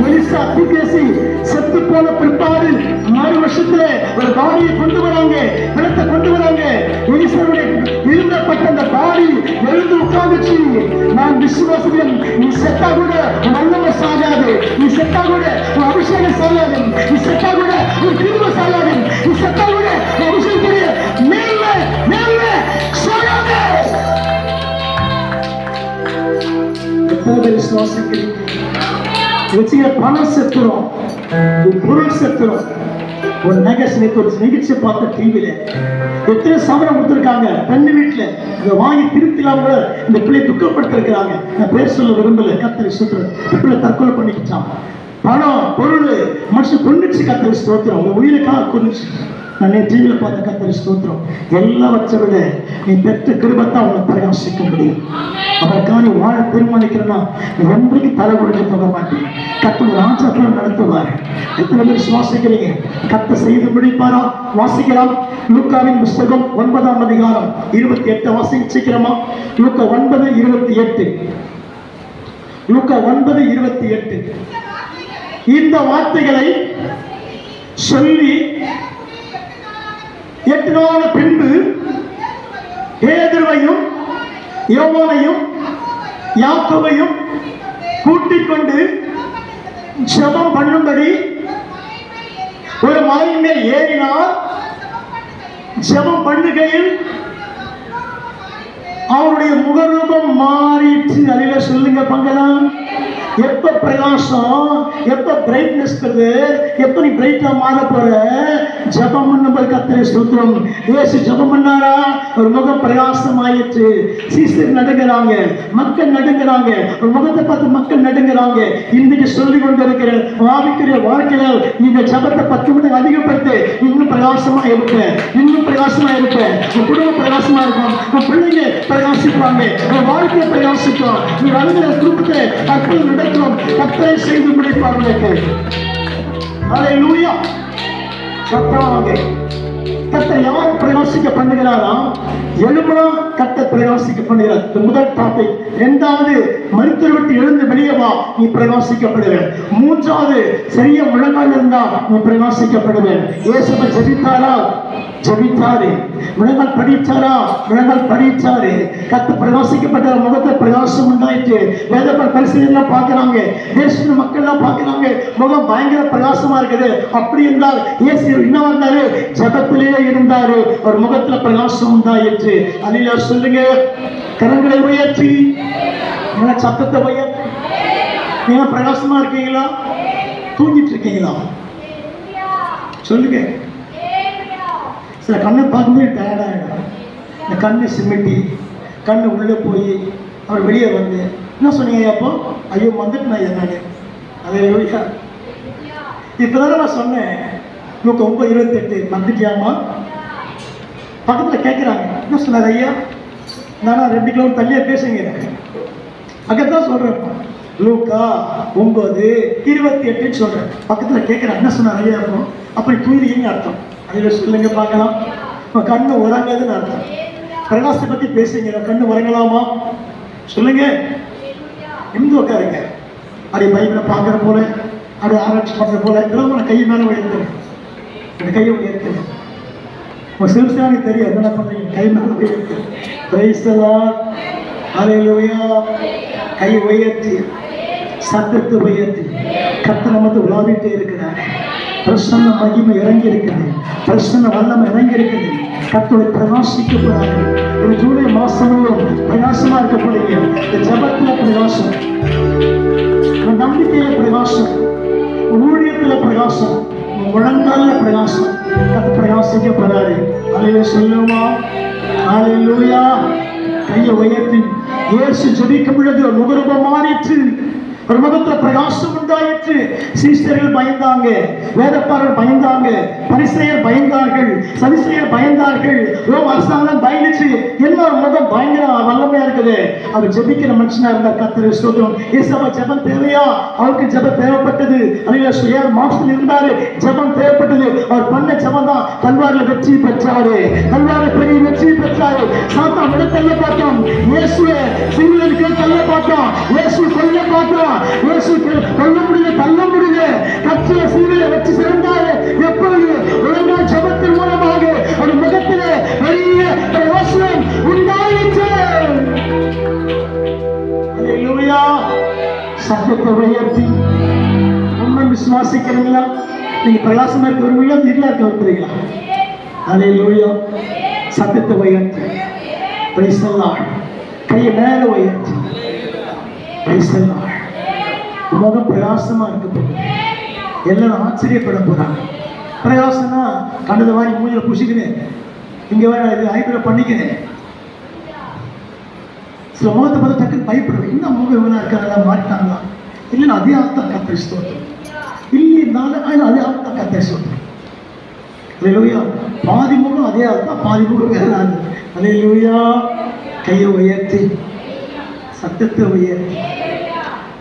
S1: எலிசா தீர்க்கதரிசி செத்து போன பிற்பாடு 4 வருஷத்துல ஒரு பாடியை கொண்டு வராங்க, பிணத்தை கொண்டு வராங்க. எலிசாவுடைய இருந்தப்பட்ட அந்த பாடி எழுந்து உட்கார்ந்துச்சு. நான் விசுவாசிக்கிறேன், நீ செத்தா கூட உன் வல்லமை சாகாது, நீ செத்தா கூட உன் அபிஷேகம் சாகாது, நீ செத்தா கூட உன் கிருபை சாகாது, நீ செத்தா கூட உன் அபிஷேகத்துடைய மேன்மை சாகாது. எத்தனை பேர் விசுவாசிக்கிறீங்க? வச்சுக்கிற பணம் செத்துரும், உன் பொருள் செத்துரும். ஒரு நிகழ்ச்சி பார்த்த டிவியில எத்தனை சமரம் கொடுத்துருக்காங்க. பெண்ணு வீட்டுல இதை வாங்கி திருத்திலாம் கூட இந்த பிள்ளை துக்கப்படுத்திருக்கிறாங்க. நான் பேர் சொல்ல விரும்பல. கர்த்தரை ஸ்தோத்திரம். பிள்ளை தற்கொலை பண்ணிக்கிட்டான். பணம் பொருள் மனுஷன் கொண்டுச்சு. கர்த்தரை ஸ்தோத்திரம். உன் உயிருக்காக கொண்டுச்சு. நான் டிவியில பார்த்த கர்த்தரை ஸ்தோத்திரம். எல்லாவற்றை விட நீ பெற்ற கிருபைத்தான் உன்னை பிரகாசிக்க முடியும். அதற்காக நீ வாழ தீர்மானிக்கிறனா என்றைக்கு தலை கொடுக்க போக மாட்டேன். கர்த்தர் ராஜாக்கள் நடத்துவார். எத்தனை பேர் சுவாசிக்கிறீங்க? கர்த்தர் செய்து முடிப்பாரா? வாசிக்கலாம். லூக்காவின் புஸ்தகம் 9ஆம் அதிகாரம் 28 வாசிக்க சீக்கிரமா. லூக்கா 9:28. லூக்கா 9:28. இந்த வார்த்தைகளை சொல்லி 8 நாள் பின்பு பேதுருவையும் யோவானையும் யாக்கோபையும் கூட்டிக் கொண்டு ஜெபம் பண்ணும்படி ஒரு மலையின் மேல் ஏறினார். ஜெபம் பண்ணுகையில் அவருடைய முகரூபம் மாறிட்டு. அதில சொல்லுங்க பங்கலாம். எப்ப பிரகாசம், எப்ப பிரைட்னஸ் வருது, எப்ப நீ பிரைட்டா மாற போற? ஜெபம் பண்ணும்போது கர்த்தரை ஸ்தோத்திரம். இயேசு ஜெபம் பண்ணாரா? ஒரு முகம் பிரகாசம் ஆயிற்று. சீசர் நடுங்கிறாங்க, மக்கள் நடுங்கிறாங்க, ஒரு முகத்தை பார்த்து மக்கள் நடுங்கிறாங்க. இன்றைக்கு சொல்லிக் கொண்டிருக்கிற ஆவிக்குரிய வாழ்க்கையில இந்த ஜெபத்தை 10 மடங்கு அதிகப்படுத்து. இன்னும் பிரகாசமா இருப்ப, இன்னும் பிரகாசமா இருப்ப. உன் குடும்பம் பிரகாசமா இருக்கும், உன் பிள்ளைங்க பிரகாசிப்பாங்க, உன் வாழ்க்கையை பிரகாசிக்கும். நீ வருகிற குடும்பத்தை அற்புதம் நடக்கும். கர்த்தரை செய்து முடிப்பார்கள். ஹalleluya. கர்த்தராக கர்த்தர் யார் பிரகாசிக்க பண்ணுகிறாரா? எழும்புனா கர்த்தர் பிரகாசிக்க பண்ணுகிறார். இது முதல் டாபிக். இரண்டாவது, மருத்துவ விட்டு எழுந்து வெளியே வா, நீ பிரகாசிக்கப்படுவேன். மூன்றாவது, சரியா முழங்கால் இருந்தா நீ பிரகாசிக்கப்படுவேன். இயேசுவை ஜெபித்தாரா? ஜெபித்தாரு. முழங்கால் படிச்சாரா? முழங்கால் படிச்சாரு. கர்த்தர் பிரகாசிக்கப்பட்ட முகத்தில் பிரகாசம் உண்டாயிற்று. வேத பரிசீலனை பார்க்கிறாங்க, இயேசு மக்கள் எல்லாம் பார்க்கிறாங்க, முகம் பயங்கர பிரகாசமா இருக்குது. அப்படி இருந்தால் இயேசு என்ன வந்தாரு? ஜெபத்திலே இருந்தாரு. ஒரு முகத்துல பிரகாசம் உண்டாயிற்று. அல்லேலூயா சொல்லுங்க. கரங்களை உயர்த்தி என்ன சத்தத்தை உயர்த்தி. நீங்க பிரகாசமா இருக்கீங்களா? தூங்கிட்டு இருக்கீங்களா? சொல்லுங்க. சில கண்ணை பார்க்கும்போது டயர்ட் ஆகிடும். இந்த கண்ணை சிமிட்டி கண்ணு உள்ளே போய் அவர் வெளியே வந்து என்ன சொன்னீங்க? அப்போ ஐயோ வந்துட்டு நான் என்னன்னு அதே யோசிக்கா. இப்போதானே நான் சொன்னேன் 9:28 வந்துட்டியாமா? பக்கத்தில் கேட்குறாங்க, என்ன சொன்னார் ஐயா? நானா 2 கிலோ தள்ளியே பேசுங்க. அங்கதான் சொல்றேன், லூக்கா 9:28 சொல்றேன். பக்கத்தில் கேட்குறாங்க, என்ன சொன்னார் ஐயா? அப்படி தூங்கின்னு அர்த்தம். அதில் சொல்லுங்க பார்க்கலாம். கண்ணு உறங்குதுன்னு அர்த்தம். பிரகாசத்தை பற்றி பேசுங்க. கண்ணு உறங்கலாமா? சொல்லுங்க. எந்த உட்காருங்க. அப்படியே பைபிளை பார்க்குற போல, அப்படியே ஆராய்ச்சி பண்ணுற போல இதெல்லாம் கையை மேலே உயர்த்துங்க. இந்த கையை உயர்த்துங்க. உங்கள் சிறுசானி தெரியும் என்ன பண்ணுறீங்க. கை மேலே உயர்த்து. Price the Lord. ஹல்லேலூயா. கை உயர்த்தி சத்தத்தை உயர்த்தி கர்த்தர் நமக்கு உலாவிட்டே இருக்கிறார். பிரசன்ன மகிமை இறங்கி இருக்குது. பிரசன்ன வல்லமை இறங்கி இருக்குது. கர்த்தரை பிரகாசிக்கப்படாது. ஒரு ஜூலை மாசமும் பிரகாசமா இருக்கப்படுங்க. இந்த ஜபத்துல பிரகாசம், நம்பிக்கையில பிரகாசம், ஊழியத்துல பிரகாசம், முழங்கால பிரகாசம். கர்த்தர் பிரகாசிக்கப்படுறாரு. அல்லேலூயா சொல்லுமா? அல்லேலூயா. கையை உயர்த்தி இயேசு ஜெபிக்கும் பொழுது ஒரு முகரூபம் மாறிற்று. ஒரு முகத்துல பிரகாசம் உண்டாயிற்று. சீஷர்கள் பயந்தாங்க, வேதப்பாரர் பயந்தாங்க, பரிசேயர் பயந்தார்கள், சதுசேயர் பயந்தார்கள், ரோம அரசாங்கம் பயந்துச்சு. எல்லாரும் முகம் பயங்கர வல்லமையா இருக்குது. அவர் ஜெபிக்கிற மனுஷனா இருந்தார். கர்த்தரை ஸ்தோத்திரம். இயேசுவா ஜெபம் தேவையா? அவருக்கு ஜெபம் தேவைப்பட்டது. அல்லேலூயா. மாசத்துல இருந்தாரு, ஜெபம் தேவைப்பட்டது. அவர் பண்ண ஜெபம் தான் கல்வாரில வெற்றி பெற்றாரு. கல்வாரில பெரிய வெற்றி பெற்றாரு. சாத்தான் விடத்தள்ள பார்த்தோம், இயேசுவை சிலுவைக்கு தள்ள பார்த்தோம், இயேசு கொல்ல பார்த்தோம், இயேசு கொல்ல முடியல, தள்ள முடியல. கர்த்தரை சிலுவையில வச்சு சிறந்தாரு. எப்பொழுது? ஒழுங்கான ஜெபத்தின் மூலமாக ஒரு முகத்திலே பெரிய பிரகாசம் உண்டாயிற்று. அல்லேலூயா. சத்தத்தை உயர்த்தி உண்மை விசுவாசிக்கிறீங்களா? நீங்க பிரகாசமா இருக்க விரும்புவீங்களா? இருளா இருக்க விரும்புறீங்களா? அல்லேலூயா. சத்தத்தை உயர்த்தி பிரைஸ் தி லார்ட். கையை மேல உயர்த்தி பிரைஸ் தி லார்ட். முகம் பிரகாசமா இருக்க போகுது. எல்லாரும் ஆச்சரியப்பட போறாங்க. பிரகாசம்னா கண்டது வாங்கி மூஞ்சில புசிக்கிறேன், இங்க வேற இது ஐபிர பண்ணிக்கிறேன். சில முகத்தை பார்த்து டக்குன்னு பயப்படுவேன். என்ன முகம் இவனா இருக்காங்களா, மாட்டாங்களா? இல்லைன்னா அதே ஆத்தான் கர்த்தரை ஸ்தோத்திரம். இல்லைன்னாலும் அதே ஆத்தான் கர்த்தரை ஸ்தோத்திரம். அல்லேலூயா. பாதி முகம் அதே ஆத்தான், பாதி முகம் வேற ஆளு. அல்லேலூயா. கையை உயர்த்தி சத்தத்தை உயர்த்தி.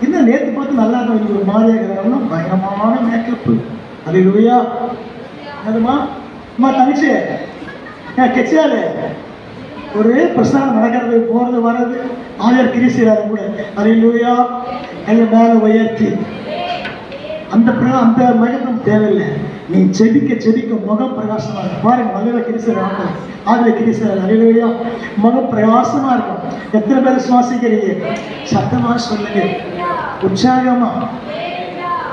S1: என்ன நேற்று பார்த்து நல்லா இருக்கும், ஒரு மாதிரியாக பயங்கரமான மேக்கப்பு. அல்லேலூயா. அதுமா அம்மா தனிச்சு கெச்சாரு ஒரு பிரசனம் நடக்கிறது, போறது வர்றது, ஆயர் கிரிசிறாரு கூட. அல்லேலூயா. கையை மேலே உயர்த்தி அந்த மகனம் தேவையில்லை. நீ செபிக்க செபிக்க முகம் பிரகாசமா இருக்கும். பாருங்க, வல்லுவ கிரிசர் ஆதில கிரிசர். அல்லேலூயா. முகம் பிரகாசமா இருக்கும். எத்தனை பேர் சுவாசிக்கிறீங்க? சத்தமா சொல்லுங்க. உற்சாகமா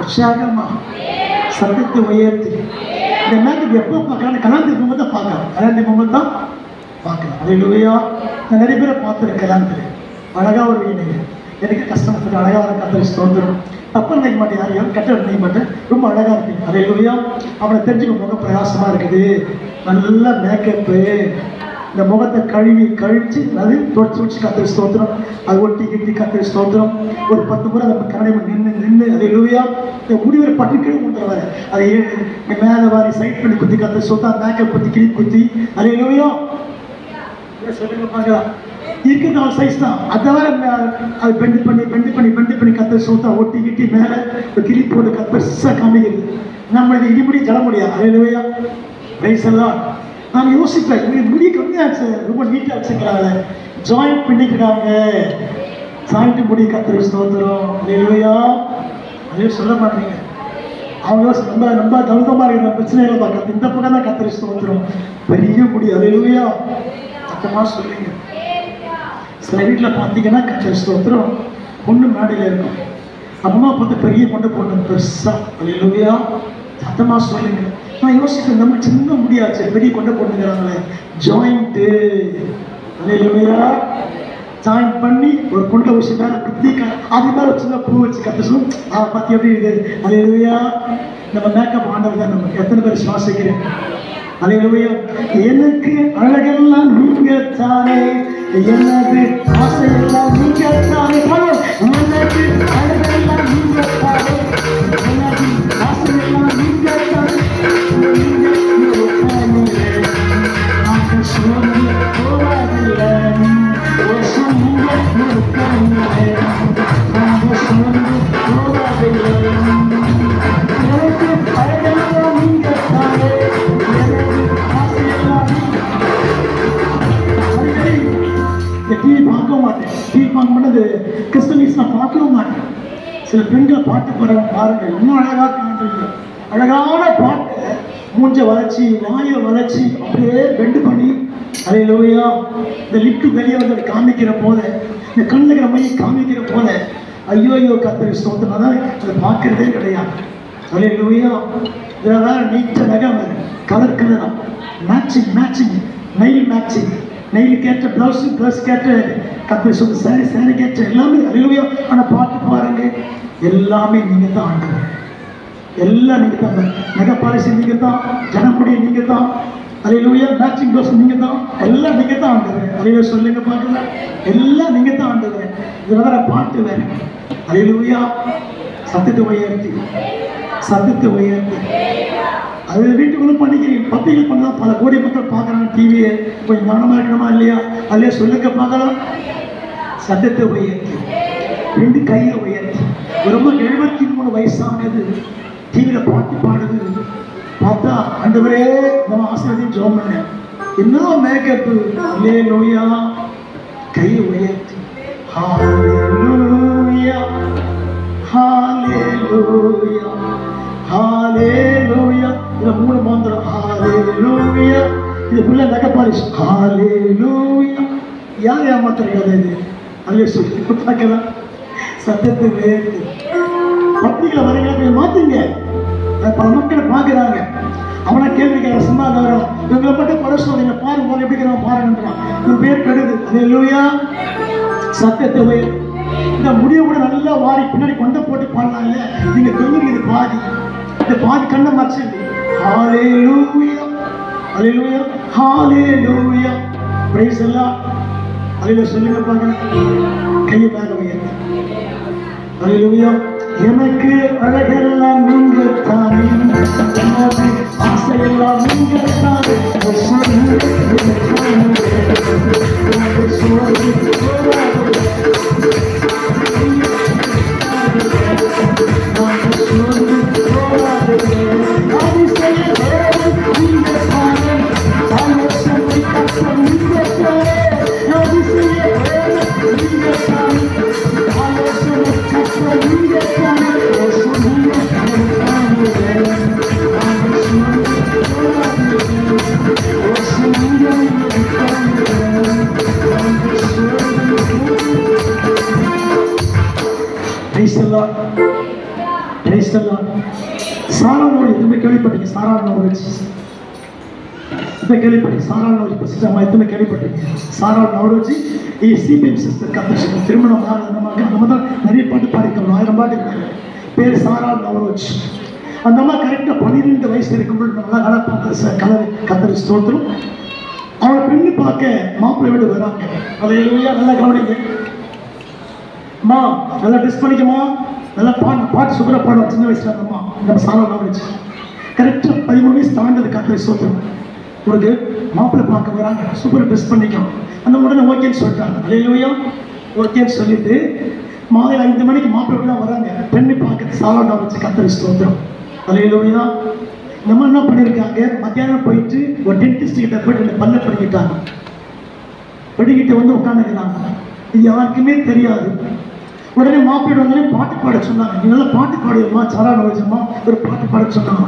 S1: உற்சாகமா சத்தத்தை உயர்த்தி. இந்த மேற்கு எப்போ பார்க்கலாம்? கல்யாணத்துக்கு போகும்போது தான் பார்க்கலாம். கல்யாணத்துக்கு போகும்போது தான் பார்க்கலாம். அல்லேலூயா. நான் நிறைய பேரை பார்த்துருக்கேன். கல்யாணத்தில் அழகா ஒரு வீடு, எனக்கு கஷ்டப்பட்டு அழகா வர கர்த்தரை ஸ்தோத்திரம். தப்பு நினைக்க மாட்டேன், யாரையும் கெட்ட நினைக்க மாட்டேன். ரொம்ப அழகா இருக்கு. அல்லேலூயா. அவனை தெரிஞ்சுக்க முகம் பிரகாசமா இருக்குது. நல்ல மேக்கப்பு. இந்த முகத்தை கழிச்சு அது தொடச்சு கர்த்தரை ஸ்தோத்திரம். அது ஒட்டி கிட்டி கர்த்தரை ஸ்தோத்திரம். ஒரு 10 முறை நம்ம கரடை நின்று அல்லேலூயா. இந்த முடிவை பட்டு கீழே கொண்டுருவாரு. அதை மேலே வாரி சைட் பண்ணி குத்தி கர்த்தரை ஸ்தோத்திரம். மேக்கப் குத்தி கிளி குத்தி அல்லேலூயா. சொல்லுங்க பார்க்கலாம். இருக்கிற சைஸ் தான். அதை அது பெண்டு பண்ணி கர்த்தரை ஸ்தோத்திரம். ஒட்டி கிட்டி மேலே கிளி போட்டு கர்த்தரை காமிக்கிறது. நம்ம இது இடிபடி ஜட முடியாது. அல்லேலூயா. Praise the Lord. நான் யோசிப்பேன், இவங்க முடி கம்மியாச்சு, ரொம்ப நீட்டாக வச்சுக்கிறாங்க, ஜாயிண்ட் பண்ணிக்கிறாங்க, சாயிட்டு முடி கர்த்தருக்கு ஸ்தோத்திரம். அல்லேலூயா. அதே சொல்ல மாட்டீங்க. அவங்க நம்ம நம்ம கௌதமாக இருக்கிற பிரச்சனைகளை பார்க்கறது இந்த பக்கம் தான் கர்த்தருக்கு ஸ்தோத்திரம். பெரிய முடி. அல்லேலூயா. சத்தமாக சொல்லுங்க. சில வீட்டில் பார்த்தீங்கன்னா கர்த்தருக்கு ஸ்தோத்திரம் பொண்ணு மேடையில் இருக்கும், அம்மா பார்த்து பெரிய கொண்டு போட்டு பெருசா. அல்லேலூயா. சத்தமாக சொல்லுங்க. நான் யோசிக்கிறேன், நம்ம சின்ன முடியாச்சு, பெரிய கொண்டு போட்டுக்கிறாங்களே, ஜாயிண்ட்டு. அல்லேலூயா. ஜாயின் பண்ணி ஒரு கொண்டை ஊசி மேலே குத்தி அது மேலே ஒரு சின்ன பூ வச்சு கற்றுச்சோம். பார்த்து எப்படி இது. அல்லேலூயா. நம்ம மேக்கப் ஆண்டவர் தான். நம்ம எத்தனை பேர் சுவாசிக்கிறேன். அல்லேலூயா. எனக்கு அழகெல்லாம் நீங்க தானே, எனது ஆசையெல்லாம் நீங்க தானே, எனக்கு அழகெல்லாம் நீங்க தானே, எனது ஆசையெல்லாம் நீங்க தானே, நாங்கள் சோர்ந்து போவதில்லை, டிவி பார்க்க மாட்டேன். டிவி பார்க்க மாட்டேன். கிறிஸ்தவீஸ் நான் பார்க்கவும் மாட்டேன். சில பெண்கள் பாட்டு பாருங்க, இன்னும் அழகாக காண்றீங்க. அழகான பாட்டு, மூஞ்ச வளைச்சி வாயை வளைச்சி அப்படியே பெண்டு பண்ணி. அல்லேலூயா. இந்த லிப்டு வெளியே வந்து காமிக்கிற போத, இந்த கண்ணுகிற மையை காமிக்கிற போத, ஐயோ ஐயோ கர்த்தருக்கு ஸ்தோத்திரம். தான் அதை பார்க்கறதே கிடையாது. அல்லேலூயா. இதில் வேற நீச்ச நகம், கலர் கலரா matching matching, nail matching, nail கேட்ட ப்ளவுஸு, ப்ளவுஸ் கேட்ட கர்த்தருக்கு சொல்லு, சாரி சாரி கேட்ட எல்லாமே. அல்லேலூயா. ஆனால் பாட்டு பாருங்க, எல்லாமே நீங்கள் தான் ஆண்டவர். எல்லாம் நீங்கள் தான். நகை பாலிசி நீங்கள் தான், ஜனமுடியை நீங்கள் தான். அல்லேலூயா. மேட்சிங் ப்ளவுஸ் நீங்கள் தான், எல்லாம் நீங்கள் தான் ஆண்டவர். அல்லேலூயா. சொல்லுங்க பார்க்கலாம், எல்லாம் நீங்கள் தான் ஆண்டவர். இதில் வேற பாட்டு வேற. அல்லேலூயா. சத்தத்தை உயர்த்தி, சத்தத்தை உயர்த்தி. அது வீட்டுக்குள்ள பண்ணிக்கிறீங்க, பத்திரிகை பண்ணலாம். பல கோடி மக்கள் பார்க்குறாங்க டிவியை. கொஞ்சம் கவனமாக இருக்கணுமா இல்லையா? அல்லையா சொல்லுங்க பார்க்கலாம். சத்தத்தை உயர்த்தி, ரெண்டு கையை உயர்த்தி. ரொம்ப 73 வயசானது டிவியில் பாட்டு பாடுது. பார்த்தா ஆண்டவரே நம்ம ஆசீர்வாதம் ஜெபம் பண்ண, என்ன மேக்கப்பு. அல்லேலூயா. கையை உயர்த்தி, ஹல்லேலூயா ஹல்லேலூயா ஹல்லேலூயா. இதுல 3 மந்திரம். ஹல்லேலூயா. இதுக்குள்ள நகப்பாரிஷ். ஹல்லேலூயா. யார் ஏமாத்துறது இது? அல்லே சொல்லி பார்க்கலாம். சத்தத்தை உயர்த்தி. பத்திரிகளை வரீங்க மாத்துங்க. பல மக்களை பார்க்குறாங்க. அவனை கேள்வி கேட்க சும்மா வரும். இவங்களை மட்டும் குறை சொல்றீங்க, பாருங்க போல எப்படி பாருங்கன்றான். இவன் பேர் கெடுது. அல்லேலூயா. சத்தத்தை உயர்த்தி. இந்த முடிய கூட நல்லா வாரி பின்னாடி கொண்ட போட்டு பாடலாம் இல்ல? நீங்க சொல்லுங்க, இது பாதி, இந்த பாதி கண்ணை மறைச்சு. ஹல்லேலூயா ஹல்லேலூயா ஹல்லேலூயா. பிரைஸ் எல்லாம். அல்லேலூயா. சொல்லுங்க பார்க்கலாம். கையை மேல உயர்த்தி. அல்லேலூயா. எனக்கு அழகெல்லாம் நீங்க தானே, எனது ஆசையெல்லாம் நீங்க தானே, சாராளோடு எதுவுமே கேள்விப்பட்டீங்க? சாராளோடு இப்போ கேள்விப்பட்டீங்க? சாராளோடு பிரசித்தமாக எதுவுமே கேள்விப்பட்டீங்க? சாராளோடு சிபிஎம் சிஸ்டர் கற்றுச்சு திருமணம் நம்ம தான் நிறைய பாட்டு பாடிக்கிறோம். 1000 பாட்டு இருக்காங்க. பேர் சாராளோடு. அந்த அம்மா கரெக்டாக 12 வயசு இருக்கும்போது நல்லா கலர் கத்தரி ஸ்தோத்திரம். அவளை பெண்ணு பார்க்க மாப்பிள்ளை வீடு வராங்க. அல்லேலூயா. நல்லா கவனிங்க. அம்மா நல்லா ட்ரெஸ் பண்ணிக்கம்மா, நல்லா பாட்டு சூப்பராக பாடுவோம். சின்ன வயசுல இருந்தம்மா நம்ம சாலம் கவனிச்சு கரெக்டாக 13 வயசு தாண்டது கத்தரி ஸ்தோத்திரம். உங்களுக்கு மாப்பிள்ளை பார்க்க வராங்க, சூப்பராக ட்ரெஸ் பண்ணிக்கணும். அந்த உடனே ஓகேன்னு சொல்லிட்டாங்க. அல்லேலூயா. ஓகேன்னு சொல்லிட்டு மாலை 5 மணிக்கு மாப்பிள்ளை தான் வராங்க. பெண்ணு பார்க்க சாலம் கவனிச்சு கத்தரி ஸ்தோத்திரம். அல்லேலூயா. நம்ம என்ன பண்ணியிருக்காங்க, மத்தியானம் போயிட்டு ஒரு டென்டிஸ்ட் கிட்ட போயிட்டு பல்ல படிக்கிட்டாங்க. படிக்கிட்டு வந்து உட்காந்துக்கிறாங்க. இது யாருக்குமே தெரியாது. உடனே மாப்பிள்ளை வந்தாலே பாட்டு பாட சொன்னாங்க. நீ நல்லா பாட்டு பாடுவோமா, சாரான வச்சோமா, ஒரு பாட்டு பாட சொன்னாங்க.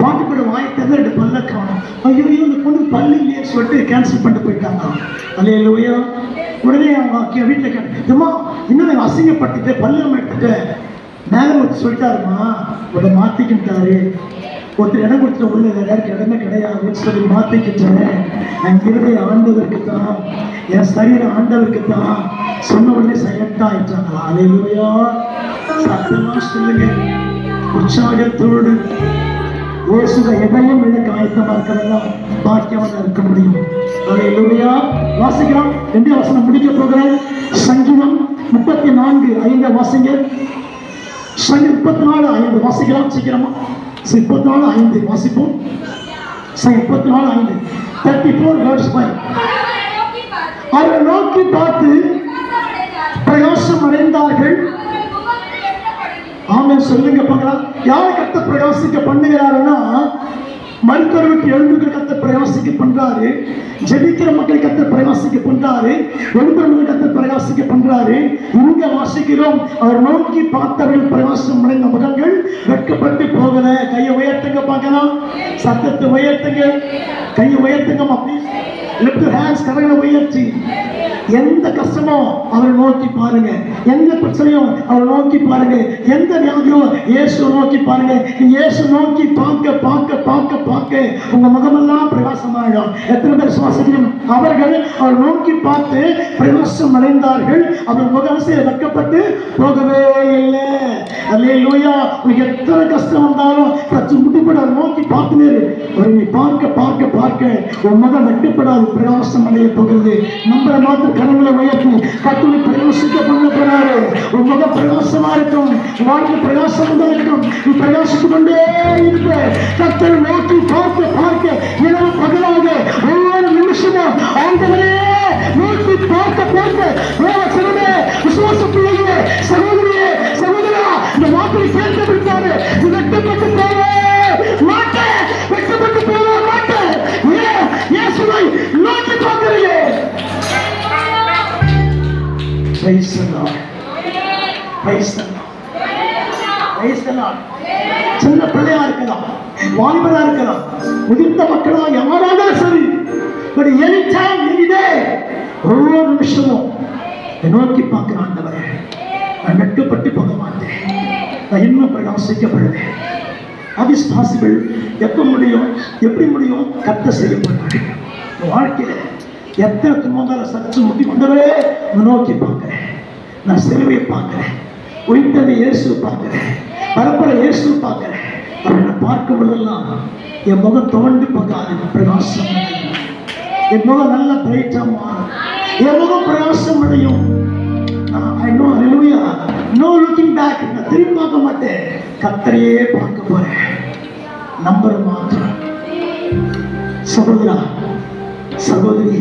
S1: பாட்டு பாட வாய்த்தது 2 பல்ல காணும். ஐயோ இந்த பொண்ணு பல்லு இல்லையே சொல்லிட்டு கேன்சல் பண்ணிட்டு போயிட்டாங்க. அல்லேலூயா. உடனே அவங்க வீட்டில் கேட்டேம்மா, இன்னும் அசிங்கப்பட்டுட்டு பல்லம் எடுத்துட்டு மேலே வந்து சொல்லிட்டாருமா, உடனே மாற்றிக்கிட்டாரு. ஒருத்தர் இடம் கொடுத்துட்டு உள்ள யாருக்கு இடமே கிடையாதுன்னு சொல்லி மாற்றிக்கிட்டேன். என் இருதய ஆண்டவருக்கு தான், என் சரீரம் ஆண்டவருக்கு தான் சொன்ன உடனே சைலண்டா ஆயிட்டாங்க. அல்லேலூயா. சத்தமா சொல்லுங்க, உற்சாகத்தோடு இயேசுவை எதையும் எனக்கு ஆயத்தமா இருக்கிறதெல்லாம் பாக்கியமாக இருக்க முடியும். அல்லேலூயா. வாசிக்கிறோம். 2 வசனம் முடிக்க போகிறேன். சங்கீதம் 34:5 வாசிங்க. சங்கீதம் 34:5 வாசிக்கலாம். சீக்கிரமா 34:5 வாசிப்போம். 34:5 34 verse 5. அவரை நோக்கி பார்த்து பிரகாசம் அடைந்தார்கள். ஆமே சொல்லுங்க பார்க்கலாம். யாரை கத்த பிரகாசிக்க பண்ணுகிறாருன்னா, மருத்துவருக்கு எழுந்துக்கிற கத்த பிரகாசிக்க பண்றாரு, ஜெபிக்கிற மக்கள் கத்த பிரகாசிக்க பண்றாரு, எழுப்புறவர்கள் கத்த பிரகாசிக்க பண்றாரு. இங்க வாசிக்கிறோம், அவர் நோக்கி பார்த்தவர்கள் பிரகாசம் அடைந்த முகங்கள் வெட்கப்பட்டு போகல. கையை உயர்த்துங்க பார்க்கலாம். சத்தத்தை உயர்த்துங்க, கையை உயர்த்துங்க. அப்படி lift your hands, கரங்களை உயர்த்தி. எந்த கஷ்டமோ அவரை நோக்கி பாருங்க, எந்த பிரச்சனையும் அவரை நோக்கி பாருங்க, எந்த வியாதியோ இயேசு நோக்கி பாருங்க. இயேசு நோக்கி பார்க்க பார்க்க பார்க்க பார்க்க உங்க முகமெல்லாம் பிரகாசமாயிடும். எத்தனை பேர் சுவாசிக்கிறோம்? அவர்கள் அவர் நோக்கி பார்த்து பிரகாசம் அடைந்தார்கள். அவர் முகவசையை வெட்கப்பட்டு போகவே இல்லை. அல்லேலூயா. உங்களுக்கு எத்தனை கஷ்டம் வந்தாலும் பிரச்சனை முட்டுப்பட நோக்கி பார்த்துனே நீ பார்க்க பார்க்க பார்க்க உன் முகம் வெட்கப்படாது, பிரகாசம் அடைய போகிறது. நம்பரை மாத்திர கரங்களை உயர்த்தி கத்துனை பிரகாசிக்க பண்ண போறாரு. உன் முகம் பிரகாசமா இருக்கும், வாழ்க்கை பிரகாசம் தான் இருக்கும். நீ பிரகாசித்துக் கொண்டே இருப்ப. கத்தரை நோக்கி பார்க்க பார்க்க இரவு பகலாக ஒவ்வொரு நிமிஷமும் ஆண்டவரே நோக்கி பார்க்க பார்க்க சிறமே விசுவாச பிள்ளைகளே, சகோதரியே, சகோதரா, இந்த வார்த்தையை கேட்டு விட்டாரு. வெட்கப்பட்டு போக மாட்டேன், வெட்கப்பட்டு போக மாட்டேன். இயேசுவை நோக்கி பார்க்கிறீங்க. Praise the Lord. Praise the Lord. Praise the Lord. சின்ன பிள்ளையா இருக்கலாம், வாலிபரா இருக்கலாம், முதிர்ந்த மக்களா யாராலும் சரி, but any time, any day, ஒவ்வொரு நிமிஷமும் நோக்கி பார்க்கிற ஆண்டவரே, நான் வெட்கப்பட்டு போக மாட்டேன், நான் இன்னும் பிரகாசிக்கப்படுவேன். அது இஸ் பாசிபிள். எப்ப முடியும், எப்படி முடியும்? கர்த்தர் செய்யப்படுறாரு. வாழ்க்கையில எத்தனை துன்பங்களை சற்று முட்டி கொண்டவரே நோக்கி பார்க்கிறேன். நான் சிலுவையை பார்க்கிறேன், உயிர்த்ததை இயேசு பார்க்கிறேன், பரப்பரை இயேசு பார்க்கிறேன். அவரை பார்க்கும் போதெல்லாம் என் முகம் தோண்டி பார்க்காது, பிரகாசம் அடையும். என் முகம் நல்ல பிரைட்டா மாறும், என் முகம் பிரகாசம் அடையும். I know, hallelujah. No looking back. நான் திரும்பி பார்க்க மாட்டேன், கர்த்தரையே பார்க்க போறேன். நம்பர் மாத்திரம். சகோதரா, சகோதரி,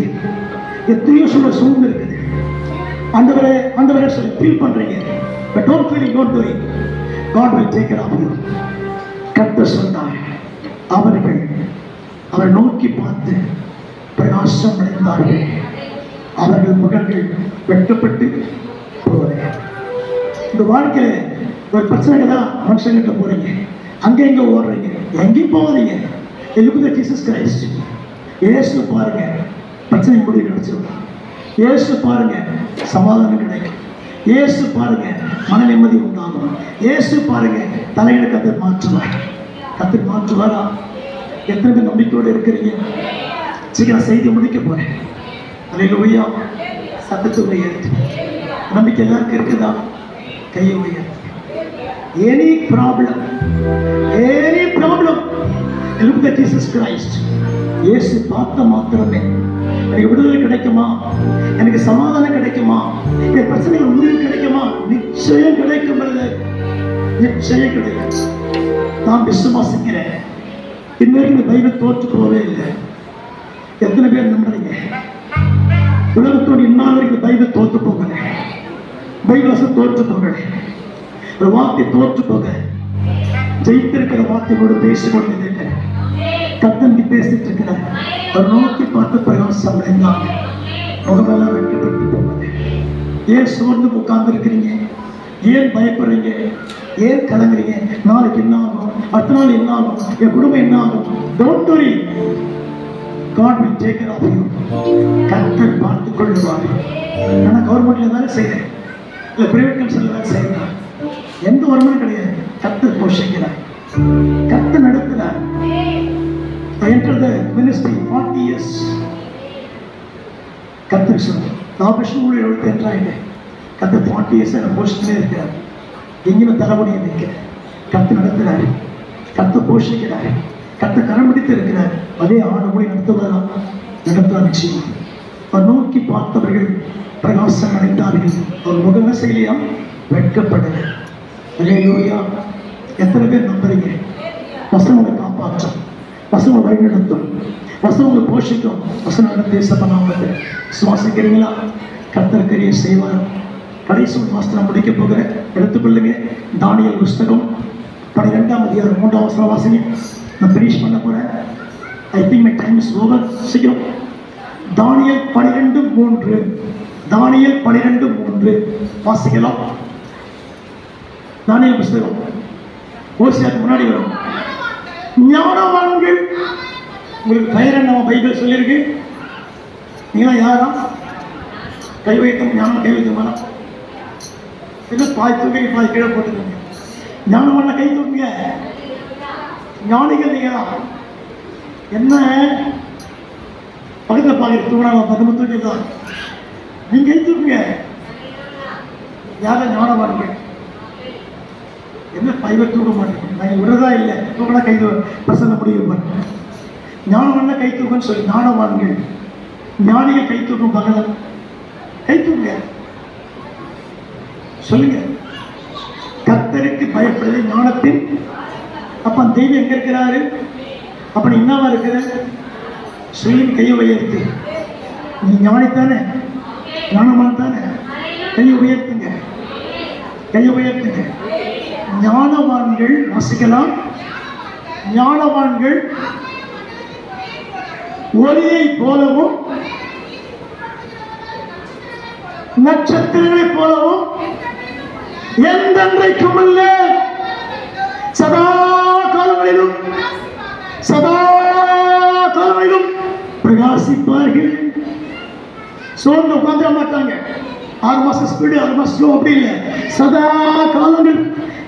S1: எத்தனையோ சூழ்ந்து இருக்குது. ஆண்டவரே ஆண்டவரே சொல்லி ஃபீல் பண்றீங்க. But don't feel, don't worry, God will take care of you. கர்த்தர் சொன்னார், அவர்கள் அவரை நோக்கி பார்த்து பிரகாசம் அடைந்தார்கள், அவர்கள் முகங்கள் வெட்கப்பட்டு போவதே. இந்த வாழ்க்கையில ஒரு பிரச்சனைக்கு தான் மனுஷங்கிட்ட போறீங்க, அங்கே எங்க ஓடுறீங்க, எங்கேயும் போவதீங்க. Look at Jesus Christ. இயேசு பாருங்க, பிரச்சனை முடிவு கிடைச்சிடும். இயேசு பாருங்க, சமாதானம் கிடைக்கும். இயேசு பாருங்க, மன நிம்மதி உண்டாகும். இயேசு பாருங்க, தலையில கத்தர் மாற்றுவார். கத்தர் மாற்றுவாரா? எத்தனை பேர் நம்பிக்கையோடு இருக்கிறீங்க? சீக்கிரம் செய்தி முடிக்க போறேன். அல்லேலூயா. சத்தத்தை உயர்த்து. நம்பிக்கை எல்லாருக்கும் இருக்குதா? கையை உயர்த்து. Any problem, any problem, look at Jesus Christ. இயேசு பார்த்த மாத்திரமே எனக்கு விடுதலை கிடைக்குமா, எனக்கு சமாதானம் கிடைக்குமா, என் பிரச்சனைகள் முடிவு கிடைக்குமா? நிச்சயம் கிடைக்கும், நிச்சயம் கிடைக்கும். நான் விசுவாசிக்கிறேன். இன்னைக்கு பைபிள் தோற்று போகவே இல்லை. எத்தனை பேர் நம்புறீங்க? உலகத்தோடு இன்னால வரைக்கும் பைபிள் தோற்று போகல, பைபிள் தோற்று போகல, ஒரு வார்த்தை தோற்று போக ஜெயித்திருக்கிற வார்த்தையோடு பேசிக்கொண்டு தங்கி பேசிட்டு இருக்கிறார். அவர் நோக்கி பார்த்து பிரகாசம் அடைந்தாங்க. முகமெல்லாம் வெட்கப்பட்டு போவாங்க. ஏன் சோர்ந்து உட்கார்ந்து இருக்கிறீங்க? ஏன் பயப்படுறீங்க? ஏன் கலங்குறீங்க? நாளைக்கு என்ன ஆகும், அடுத்த நாள் என்ன ஆகும், என் குடும்பம் என்ன ஆகும்? Don't worry. God will take care of you. கர்த்தர் பார்த்துக் கொள்ளுவார். நான் கவர்மெண்ட்ல வேலை செய்யறேன், இல்லை பிரைவேட் கன்சல்ல வேலை செய்யறேன், எந்த வருமானம் கிடையாது. கர்த்தர் போஷிக்கிறார், கர்த்தர் நடத்துகிறார். I entered the ministry 40 years. கர்த்தர் சொன்னார், ஆபரேஷன் 72 ஆயிட்டேன். கர்த்தர் 40 years போஷிச்சுட்டே இருக்கிறார். எங்கேயுமே தலைமுடியை வைக்கிறேன். கர்த்தர் நடத்துகிறார், கர்த்தர் போஷிக்கிறார், கர்த்தர் கரம் பிடித்து இருக்கிறார். அதே ஆண்டு மொழி நடத்துவார் நிச்சயம். அவர் நோக்கி பார்த்தவர்கள் பிரகாசம் அடைந்தார்கள். அவர் முகமே செய்யலையா? வெட்கப்படல. அல்லேலூயா. எத்தனை பேர் நம்புறீங்க? வசனங்களை காப்பாற்றும், வசனம் வழிநடத்தும், வசனங்களை போஷிக்கும். வசனம் தேசப்படாமல் சுவாசிக்கிறீங்களா? கர்த்தர் கிரியை செய்வார். கடைசி மாசத்தில் முடிக்க போகிறேன், எடுத்துக்கொள்ளுங்க. தானியேல் புஸ்தகம் 12ஆம் அதிகாரம் 3ஆம் வசனம் வாசிங்க. நான் ஃபினிஷ் பண்ண போறேன். I think my time is over. சீக்கிரம். தானியேல் 12:3. தானியேல் 12:3 வாசிக்கலாம். தானியேல் புஸ்தகம் ஓசியாக்கு முன்னாடி வரும். ஞானவான்கள், உங்களுக்கு பெயர் என்ன பைபிள் சொல்லியிருக்கு? நீங்களா யாரா? கை வைக்கும் ஞானம், கை வைக்க வேணாம். இல்லை பாய் தூக்கி பாய் கீழே போட்டுக்கோங்க. ஞானமான கை தூக்குங்க. ஞானிகள் நீங்களா? என்ன பக்கத்தில் பார்க்குற தூணாலும் பதம தூக்கிதான் நீங்க கை தூக்குங்க. யாரும் ஞானவான்கள் என்ன பைவை தூக்க மாட்டேங்க. நாங்கள் விடுறதா இல்லை, தூக்கினா கை பசங்க முடிவு. ஞானவான கை தூக்குன்னு சொல்லி ஞானவான்கள், ஞானிகள் கை தூக்கும். பகல கை தூக்குங்க சொல்லுங்க. கர்த்தருக்கு பயப்படுது ஞானத்தின். அப்ப தெய்வம் எங்க இருக்கிறாரு? அப்ப நீ என்னவா இருக்கிற? சொல்லி கையை உயர்த்து. நீ ஞானித்தானே, ஞானமான் தானே? கையை உயர்த்துங்க, கையை உயர்த்துங்க. ஞானவான்கள் வாசிக்கலாம். ஞானவான்கள் ஒளியை போலவும் நட்சத்திரங்களை போலவும் எந்தென்றைக்கும் அல்ல சதா காலங்களிலும் சதா காலங்களிலும் பிரகாசிப்பார்கள். சோர்ந்து உட்காந்துட மாட்டாங்க. 6 மாசம் ஸ்பீடு 6 மாசம் ஸ்லோ அப்படி இல்லை. சதா காலங்கள்.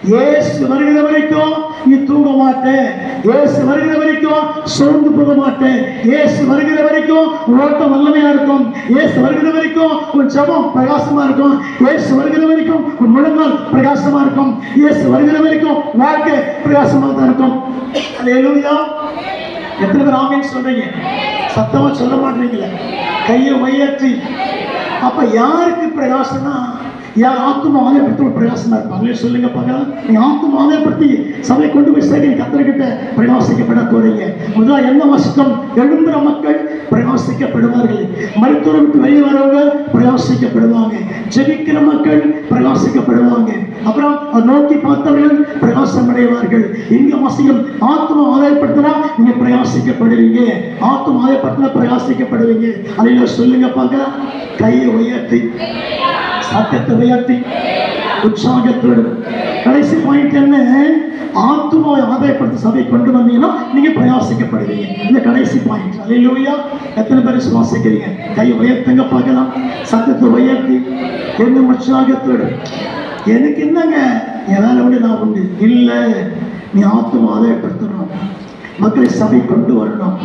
S1: இயேசு வருகிற வரைக்கும் நீ தூங்க மாட்டேன். இயேசு வருகிற வரைக்கும் சோர்ந்து போக மாட்டேன். இயேசு வருகிற வரைக்கும் ஓட்டம் வல்லமையா இருக்கும். இயேசு வருகிற வரைக்கும் உன் ஜெபம் பிரகாசமா இருக்கும். இயேசு வருகிற வரைக்கும் உன் முழங்கால் பிரகாசமா இருக்கும். இயேசு வருகிற வரைக்கும் வாழ்க்கை பிரகாசமா தான் இருக்கும். அல்லேலூயா. எத்தனை பேர் ஆமென் சொல்றீங்க? சத்தமா சொல்ல மாட்டீங்களே, கையை உயர்த்தி. அப்ப யாருக்கு பிரகாசம்னா, யார் ஆத்துமா ஆதாயப்படுத்த பிரகாசமா இருப்பாங்களே சொல்லுங்க பார்க்கலாம். நீ ஆத்துமா ஆதாயப்படுத்தி சபை கொண்டு போய் சரி கர்த்தர்கிட்ட பிரகாசிக்கப்பட போறீங்க. முதல்ல என்ன வசனம்? எழும்புற மக்கள் பிரகாசிக்கப்படுவார்கள். மருத்துவரை விட்டு வெளியே வரவங்க பிரகாசிக்கப்படுவாங்க. ஜெபிக்கிற மக்கள் பிரகாசிக்கப்படுவாங்க. அப்புறம் நோக்கி பார்த்தவர்கள் பிரகாசம் அடைவார்கள். இங்க வசனம் ஆத்துமா ஆதாயப்படுத்தினா நீங்க பிரகாசிக்கப்படுவீங்க. ஆத்துமா ஆதாயப்படுத்தினா பிரகாசிக்கப்படுவீங்க. அதையில சொல்லுங்க பார்க்கலாம். கையை உயர்த்தி, சத்தத்தை உயர்த்தி, உற்சாகத்தோடு. கடைசி பாயிண்ட் என்ன? ஆத்துமாவை ஆதாயப்படுத்த சபை கொண்டு வந்தீங்கன்னா நீங்க பிரயாசிக்கப்படுவீங்க. இந்த கடைசி பாயிண்ட். அல்லேலூயா. எத்தனை பேர் சுவாசிக்கிறீங்க? கை உயர்த்துங்க பார்க்கலாம். சத்தத்தை உயர்த்தி, என்ன உற்சாகத்தோடு. எனக்கு என்னங்க என் வேலை விட நான் உண்டு இல்லை. நீ ஆத்துமா ஆதாயப்படுத்தணும், மக்களை சபை கொண்டு வரணும்,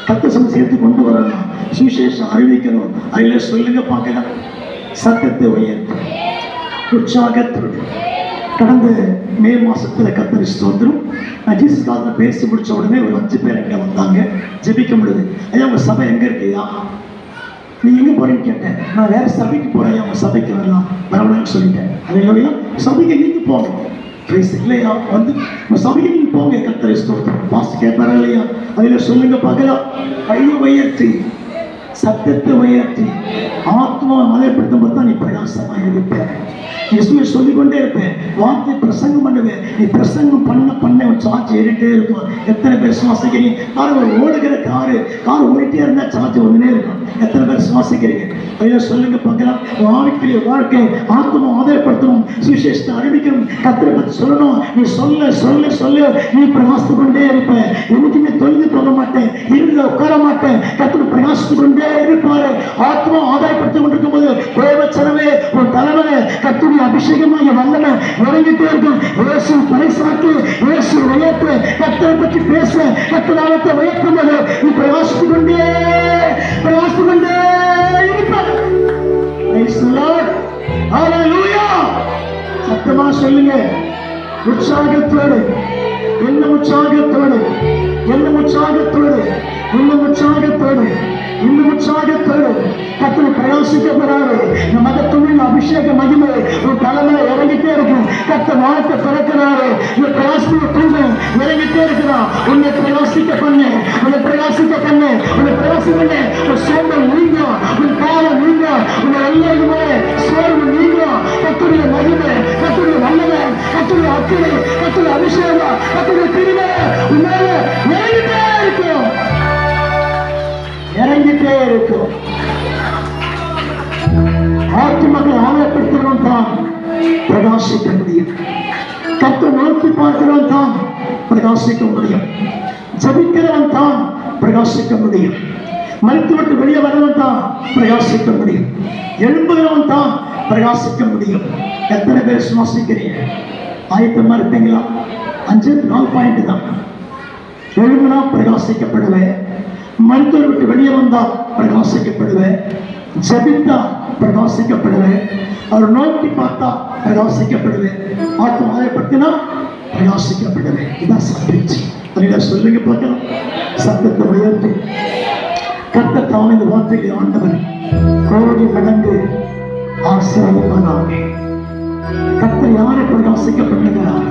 S1: கர்த்தர் சேர்த்து கொண்டு வரணும், சுவிசேஷம் அறிவிக்கணும். அதில் சொல்லுங்க பார்க்கலாம். சத்தத்தை உயர்த்தி, உற்சாகத்தோடு. கடந்த மே மாசத்துல கர்த்தர் ஸ்தோத்திரம், நான் ஜீசஸ் காலத்தில் பேசி முடிச்ச உடனே ஒரு 5 பேர் எங்க வந்தாங்க. ஜெபிக்க முடியுது. ஐயா உங்க சபை எங்க இருக்குயா? நீ எங்க போறீன்னு கேட்டேன். நான் வேற சபைக்கு போறேன், உங்க சபைக்கு வரலாம் வரலாம்னு சொல்லிட்டேன். அதே சபைக்கு நீங்க போங்க இல்லையா? வந்து உங்க சபைக்கு நீங்க போங்க. கர்த்தர் ஸ்தோத்திரம். பாஸ் கேட்பாரா இல்லையா? அதில் சொல்லுங்க பார்க்கலாம். கையை உயர்த்தி, சத்தத்தை உயர்த்தி ஆத்மாவை மலைப்படுத்தும் போது தான் நீ பிரகாசமாக இருப்ப. இயேசுவை சொல்லிக்கொண்டே இருப்பேன், வார்த்தை பிரசங்கம் பண்ணுவேன். நீ பிரசங்கம் பண்ண சார்ஜ் ஏறிட்டே இருக்கும். எத்தனை பேர் சுவாசிக்கிறீங்க? கார் ஓடுகிற கார் ஓடிட்டே இருந்தா சார்ஜ் வந்துனே இருக்கும். எத்தனை பேர் சுவாசிக்கிறீங்க? ஐயா சொல்லுங்க பார்க்கலாம். ஆவிக்குரிய வாழ்க்கை ஆத்மா ஆதாயப்படுத்தணும், சுவிசேஷத்தை அறிவிக்கணும், கர்த்தரை பற்றி சொல்லணும். நீ சொல்ல சொல்ல சொல்ல நீ பிரகாசித்து கொண்டே இருப்ப. எதுக்குமே தொழில் போக மாட்டேன், இருந்த உட்கார மாட்டேன். கர்த்தரை பிரகாசித்து கொண்டே இருப்பாரு. ஆத்மா ஆதாயப்படுத்தி கொண்டிருக்கும் போது தேவச்சனமே உன் தலைவரே கர்த்தருடைய அபிஷேகமாக வல்லமை இறங்கிட்டே இருக்கும். இயேசு பரிசாக்கு, இயேசு உயர்த்து, கர்த்தரை பற்றி பேச, கர்த்தர் நாமத்தை உயர்த்தும் போது நீ பிரகாசித்து கொண்டே இருப்பார். Praise the Lord. Hallelujah. சத்தமா சொல்லுங்க, உற்சாகத்தோடு, என்ன உற்சாகத்தோடு, என்ன உற்சாகத்தோடு, இன்னும் உற்சாகத்தோடு, இன்னும் உற்சாகத்தோடு கர்த்தரை பிரகாசிக்கப்படுறாரு. நம்ம மகத்துவம் அபிஷேக மகிமை ஒரு தலைமையில இறங்கிட்டே இருக்கும். கர்த்தர் வானத்தை திறக்கிறாரு. இந்த பிரகாசிக்க தூங்கும் இறங்கிட்டே இருக்கிறான். உன்னை பிரகாசிக்க பண்ணு, உன்னை பிரகாசிக்க பண்ணு, உன்னை பிரகாசிக்க பண்ணு. உன் சோம்பல் நீங்கும், உன் பாவம் நீங்கும், உன் எல்லாருமே சோர்வு நீங்கும். கர்த்தருடைய மகிமை, கர்த்தருடைய வல்லமை, கர்த்தருடைய அக்கினி, கர்த்தருடைய அபிஷேகம், கர்த்தருடைய கிருபை உன்னால இறங்கிட்டே இருக்கும், இறங்கிட்டே இருக்கும். ஆத்மாக்களை ஆதாயப்படுத்துகிறவன் தான் பிரகாசிக்க முடியும். கர்த்தரை நோக்கி பார்க்கிறவன் தான் பிரகாசிக்க முடியும். ஜபிக்கிறவன் தான் பிரகாசிக்க முடியும். மருத்துவ விட்டு வெளியே வரவன் தான் பிரகாசிக்க முடியும். எழும்புகிறவன் தான் பிரகாசிக்க முடியும். எத்தனை பேர் சுவாசிக்கிறீங்க? ஆயத்தமா இருப்பீங்களா? 5 பாயிண்ட் தான். எழும்புனா பிரகாசிக்கப்படுவேன், மருத்துவர் விட்டு வெளியே வந்தா பிரகாசிக்கப்படுவேன், ஜபித்தா பிரகாசிக்கப்படுவேன், அவர் நோக்கி பார்த்தா பிரகாசிக்கப்படுவேன், ஆத்மா ஆதாயப்படுத்தினா பிரகாசிக்கப்படுவேன். இதான் சப்ஜெக்ட். அதில் சொல்லுங்க பார்க்கலாம். சத்தத்தை உயர்த்தி கர்த்தர் தாம் இந்த வார்த்தையை ஆண்டவர் கோடி மடங்கு ஆசீர்வதிப்பானாக. கர்த்தர் யாரை பிரகாசிக்க பண்ணுகிறார்?